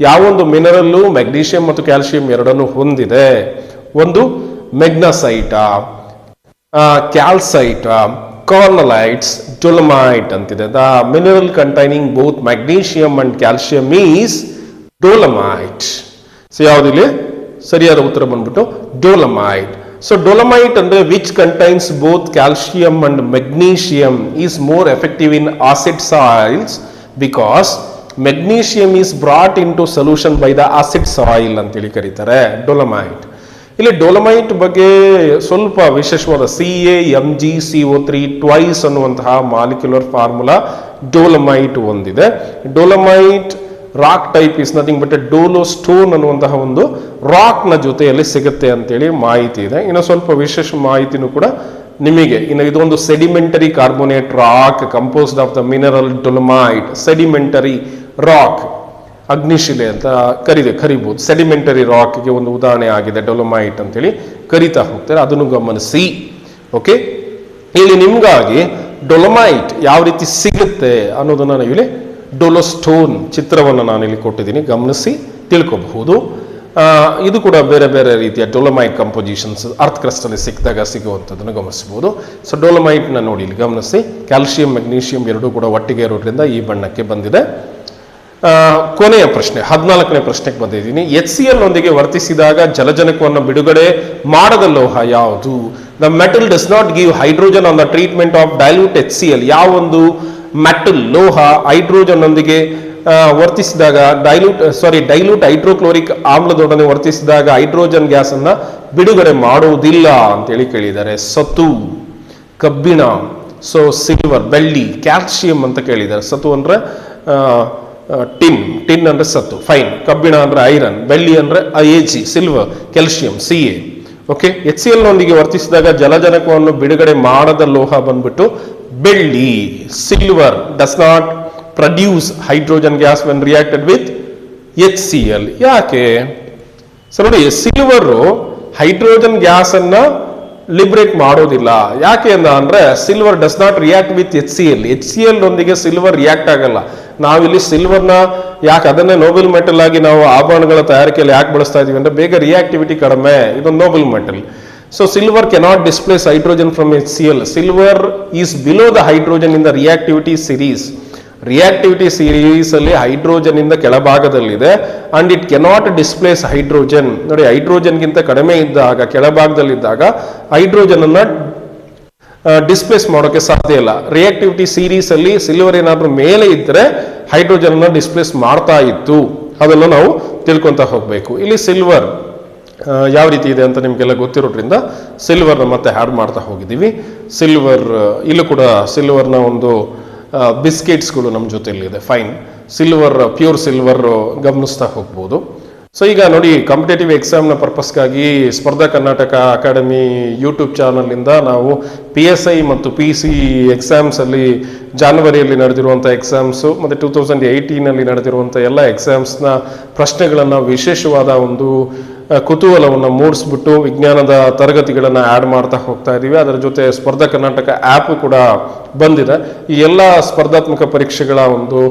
ಯಾವೊಂದು ಮಿನರಲ್ಲು ಮೆಗ್ನೀಷಿಯಂ ಮತ್ತು ಕ್ಯಾಲ್ಸಿಯಂ ಎರಡನ್ನೂ ಹೊಂದಿದೆ? ಒಂದು ಮೆಗ್ನಸೈಟ, ಕ್ಯಾಲ್ಸೈಟ, ಕಾರ್ನಲೈಟ್ಸ್, ಡೊಲಮೈಟ್ ಅಂತಿದೆ. The mineral containing both magnesium and calcium is dolomite. So ಯಾವುದಿಲ್ಲಿ ಸರಿಯಾದ ಉತ್ತರ ಬಂದ್ಬಿಟ್ಟು ಡೋಲಮೈಟ್. ಸೊ ಡೊಲಮೈಟ್ ಅಂದ್ರೆ which contains both calcium and magnesium is more effective in acid soils because magnesium is brought into solution by the acid soil ಅಂತೇಳಿ ಕರೀತಾರೆ ಡೊಲಮೈಟ್. ಇಲ್ಲಿ ಡೊಲಮೈಟ್ ಬಗ್ಗೆ ಸ್ವಲ್ಪ ವಿಶೇಷವಾದ CaMgCO3 ಟ್ವೈಸ್ ಅನ್ನುವಂತಹ ಮಾಲಿಕ್ಯುಲರ್ ಫಾರ್ಮುಲಾ ಡೋಲಮೈಟ್ ಹೊಂದಿದೆ. Dolomite rock type is nothing but Dolo stone ಅನ್ನುವಂತಹ ಒಂದು ರಾಕ್ ನ ಜೊತೆಯಲ್ಲಿ ಸಿಗುತ್ತೆ ಅಂತೇಳಿ ಮಾಹಿತಿ ಇದೆ. ಇನ್ನು ಸ್ವಲ್ಪ ವಿಶೇಷ ಮಾಹಿತಿನೂ ಕೂಡ ನಿಮಗೆ, ಇನ್ನು ಇದೊಂದು sedimentary carbonate rock composed of the mineral dolomite. Sedimentary rock, ಅಗ್ನಿಶಿಲೆ ಅಂತ ಕರಿಬಹುದು. ಸೆಡಿಮೆಂಟರಿ ರಾಕ್ಗೆ ಒಂದು ಉದಾಹರಣೆ ಆಗಿದೆ ಡೊಲಮೈಟ್ ಅಂತೇಳಿ ಕರಿತಾ ಹೋಗ್ತಾರೆ, ಅದನ್ನು ಗಮನಿಸಿ. ಓಕೆ, ಇಲ್ಲಿ ನಿಮ್ಗಾಗಿ ಡೊಲಮೈಟ್ ಯಾವ ರೀತಿ ಸಿಗುತ್ತೆ ಅನ್ನೋದನ್ನ ನಾವಿಲ್ಲಿ ಡೊಲೋಸ್ಟೋನ್ ಚಿತ್ರವನ್ನು ನಾನಿಲ್ಲಿ ಕೊಟ್ಟಿದ್ದೀನಿ, ಗಮನಿಸಿ ತಿಳ್ಕೋಬಹುದು. ಇದು ಕೂಡ ಬೇರೆ ಬೇರೆ ರೀತಿಯ ಡೊಲಮೈಟ್ ಕಂಪೋಸಿಷನ್ಸ್ ಅರ್ತ್ ಕ್ರಸ್ಟ್ ಅಲ್ಲಿ ಸಿಕ್ಕಿದಾಗ ಸಿಗುವಂಥದ್ದನ್ನು ಗಮನಿಸಬಹುದು. ಸೊ ಡೊಲಮೈಟ್ ನ ನೋಡಿ ಇಲ್ಲಿ ಗಮನಿಸಿ, ಕ್ಯಾಲ್ಸಿಯಂ ಮೆಗ್ನೀಷಿಯಂ ಎರಡೂ ಕೂಡ ಒಟ್ಟಿಗೆ ಇರೋದ್ರಿಂದ ಈ ಬಣ್ಣಕ್ಕೆ ಬಂದಿದೆ. ಕೊನೆಯ ಪ್ರಶ್ನೆ 14ನೇ ಪ್ರಶ್ನೆಗೆ ಬಂದಿದ್ದೀನಿ. HCl ನೊಂದಿಗೆ ವರ್ತಿಸಿದಾಗ ಜಲಜನಕವನ್ನು ಬಿಡುಗಡೆ ಮಾಡದ ಲೋಹ ಯಾವುದು? The metal does not give hydrogen on the treatment of dilute HCl. ಯಾವೊಂದು ಮೆಟಲ್ ಲೋಹ ಹೈಡ್ರೋಜನ್ ನೊಂದಿಗೆ ವರ್ತಿಸಿದಾಗ ಡೈಲ್ಯೂಟ್ ಹೈಡ್ರೋಕ್ಲೋರಿಕ್ ಆಮ್ಲದೊಡನೆ ವರ್ತಿಸಿದಾಗ ಹೈಡ್ರೋಜನ್ ಗ್ಯಾಸ್ ಅನ್ನ ಬಿಡುಗಡೆ ಮಾಡುವುದಿಲ್ಲ ಅಂತೇಳಿ ಕೇಳಿದ್ದಾರೆ. ಸತು, ಕಬ್ಬಿಣ, ಸೊ ಸಿಲ್ವರ್, ಬೆಳ್ಳಿ, ಕ್ಯಾಲ್ಸಿಯಂ ಅಂತ ಕೇಳಿದ್ದಾರೆ. ಸತು ಅಂದ್ರೆ ಟಿನ್ ಅಂದ್ರೆ ಸತ್ತು, ಫೈನ್. ಕಬ್ಬಿಣ ಅಂದ್ರೆ ಐರನ್, ಬೆಳ್ಳಿ ಅಂದ್ರೆ Ag, silver, calcium Ca. Okay, HCl ನೊಂದಿಗೆ ವರ್ತಿಸಿದಾಗ ಜಲಜನಕವನ್ನು ಬಿಡುಗಡೆ ಮಾಡದ ಲೋಹ ಬಂದ್ಬಿಟ್ಟು ಬೆಳ್ಳಿ. Silver does not produce hydrogen gas when reacted with HCl. ಯಾಕೆ? ಸೊ ನೋಡಿ, ಸಿಲ್ವರ್ ಹೈಡ್ರೋಜನ್ ಗ್ಯಾಸ್ ಅನ್ನ ಲಿಬರೇಟ್ ಮಾಡೋದಿಲ್ಲ. ಯಾಕೆ ಅಂದ್ರೆ silver does not react with HCl ನೊಂದಿಗೆ ಸಿಲ್ವರ್ ರಿಯಾಕ್ಟ್ ಆಗಲ್ಲ. ನಾವಿಲ್ಲಿ ಸಿಲ್ವರ್ನ ಯಾಕೆ ಅದನ್ನೇ ನೋಬೆಲ್ ಮೆಟಲ್ ಆಗಿ ನಾವು ಆಭರಣಗಳ ತಯಾರಿಕೆಯಲ್ಲಿ ಯಾಕೆ ಬಳಸ್ತಾ ಇದೀವಿ ಅಂದ್ರೆ ಬೇಗ ರಿಯಾಕ್ಟಿವಿಟಿ ಕಡಿಮೆ, ಇದೊಂದು noble metal. So silver cannot displace hydrogen from HCl. Silver is below the hydrogen in the reactivity series. Reactivity series ಅಲ್ಲಿ ಹೈಡ್ರೋಜನ್ ಇಂದ ಕೆಳಭಾಗದಲ್ಲಿದೆ and it cannot displace hydrogen. ನೋಡಿ, ಹೈಡ್ರೋಜನ್ಗಿಂತ ಕಡಿಮೆ ಇದ್ದಾಗ, ಕೆಳಭಾಗದಲ್ಲಿದ್ದಾಗ ಹೈಡ್ರೋಜನ್ ಅನ್ನ ಡಿಸ್ಪ್ಲೇಸ್ ಮಾಡೋಕೆ ಸಾಧ್ಯ ಇಲ್ಲ. ರಿಯಾಕ್ಟಿವಿಟಿ ಸೀರೀಸ್ ಅಲ್ಲಿ ಸಿಲ್ವರ್ ಏನಾದ್ರೂ ಮೇಲೆ ಇದ್ರೆ ಹೈಡ್ರೋಜನ್ ಅನ್ನ ಡಿಸ್ಪ್ಲೇಸ್ ಮಾಡ್ತಾ ಇತ್ತು. ಅದನ್ನು ನಾವು ತಿಳ್ಕೊಂತ ಹೋಗ್ಬೇಕು. ಇಲ್ಲಿ ಸಿಲ್ವರ್ ಯಾವ ರೀತಿ ಇದೆ ಅಂತ ನಿಮ್ಗೆಲ್ಲ ಗೊತ್ತಿರೋದ್ರಿಂದ ಸಿಲ್ವರ್ನ ಮತ್ತೆ ಆ್ಯಡ್ ಮಾಡ್ತಾ ಹೋಗಿದ್ದೀವಿ. ಸಿಲ್ವರ್ ಇಲ್ಲೂ ಕೂಡ ಸಿಲ್ವರ್ನ ಒಂದು ಬಿಸ್ಕೆಟ್ಸ್ಗಳು ನಮ್ಮ ಜೊತೆಯಲ್ಲಿದೆ. ಫೈನ್, ಸಿಲ್ವರ್, ಪ್ಯೂರ್ ಸಿಲ್ವರ್ ಗಮನಿಸ್ತಾ ಹೋಗ್ಬೋದು. ಸೊ ಈಗ ನೋಡಿ, ಕಾಂಪಿಟೇಟಿವ್ ಎಕ್ಸಾಮ್ನ ಪರ್ಪಸ್ಗಾಗಿ ಸ್ಪರ್ಧಾ ಕರ್ನಾಟಕ ಅಕಾಡೆಮಿ ಯೂಟ್ಯೂಬ್ ಚಾನಲ್ನಿಂದ ನಾವು PSI ಮತ್ತು PC ಎಕ್ಸಾಮ್ಸಲ್ಲಿ ಜಾನ್ವರಿಯಲ್ಲಿ ನಡೆದಿರುವಂಥ ಎಕ್ಸಾಮ್ಸು ಮತ್ತು 2018ನಲ್ಲಿ ನಡೆದಿರುವಂಥ ಎಲ್ಲ ಎಕ್ಸಾಮ್ಸ್ನ ಪ್ರಶ್ನೆಗಳನ್ನು ವಿಶೇಷವಾದ ಒಂದು ಕುತೂಹಲವನ್ನು ಮೂಡಿಸ್ಬಿಟ್ಟು ವಿಜ್ಞಾನದ ತರಗತಿಗಳನ್ನು ಆ್ಯಡ್ ಮಾಡ್ತಾ ಹೋಗ್ತಾ ಇದ್ದೀವಿ. ಅದರ ಜೊತೆ ಸ್ಪರ್ಧಾ ಕರ್ನಾಟಕ ಆ್ಯಪ್ ಕೂಡ ಬಂದಿದೆ. ಈ ಎಲ್ಲ ಸ್ಪರ್ಧಾತ್ಮಕ ಪರೀಕ್ಷೆಗಳ ಒಂದು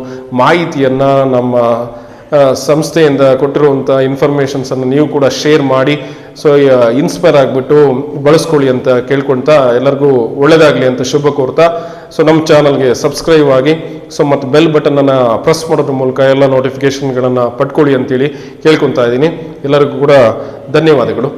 ಮಾಹಿತಿಯನ್ನು ನಮ್ಮ ಸಂಸ್ಥೆಯಿಂದ ಕೊಟ್ಟಿರುವಂಥ ಇನ್ಫಾರ್ಮೇಷನ್ಸ್ ಅನ್ನು ನೀವು ಕೂಡ ಶೇರ್ ಮಾಡಿ, ಸೊ ಇನ್ಸ್ಪೈರ್ ಆಗಿಬಿಟ್ಟು ಬಳಸ್ಕೊಳ್ಳಿ ಅಂತ ಕೇಳ್ಕೊಳ್ತಾ ಎಲ್ಲರಿಗೂ ಒಳ್ಳೇದಾಗಲಿ ಅಂತ ಶುಭ ಕೋರ್ತಾ, ಸೊ ನಮ್ಮ ಚಾನಲ್ಗೆ ಸಬ್ಸ್ಕ್ರೈಬ್ ಆಗಿ, ಸೊ ಮತ್ತು ಬೆಲ್ ಬಟನನ್ನು ಪ್ರೆಸ್ ಮಾಡೋದ್ರ ಮೂಲಕ ಎಲ್ಲ ನೋಟಿಫಿಕೇಶನ್ಗಳನ್ನು ಪಡ್ಕೊಳ್ಳಿ ಅಂತೇಳಿ ಕೇಳ್ಕೊತಾ ಇದ್ದೀನಿ. ಎಲ್ಲರಿಗೂ ಕೂಡ ಧನ್ಯವಾದಗಳು.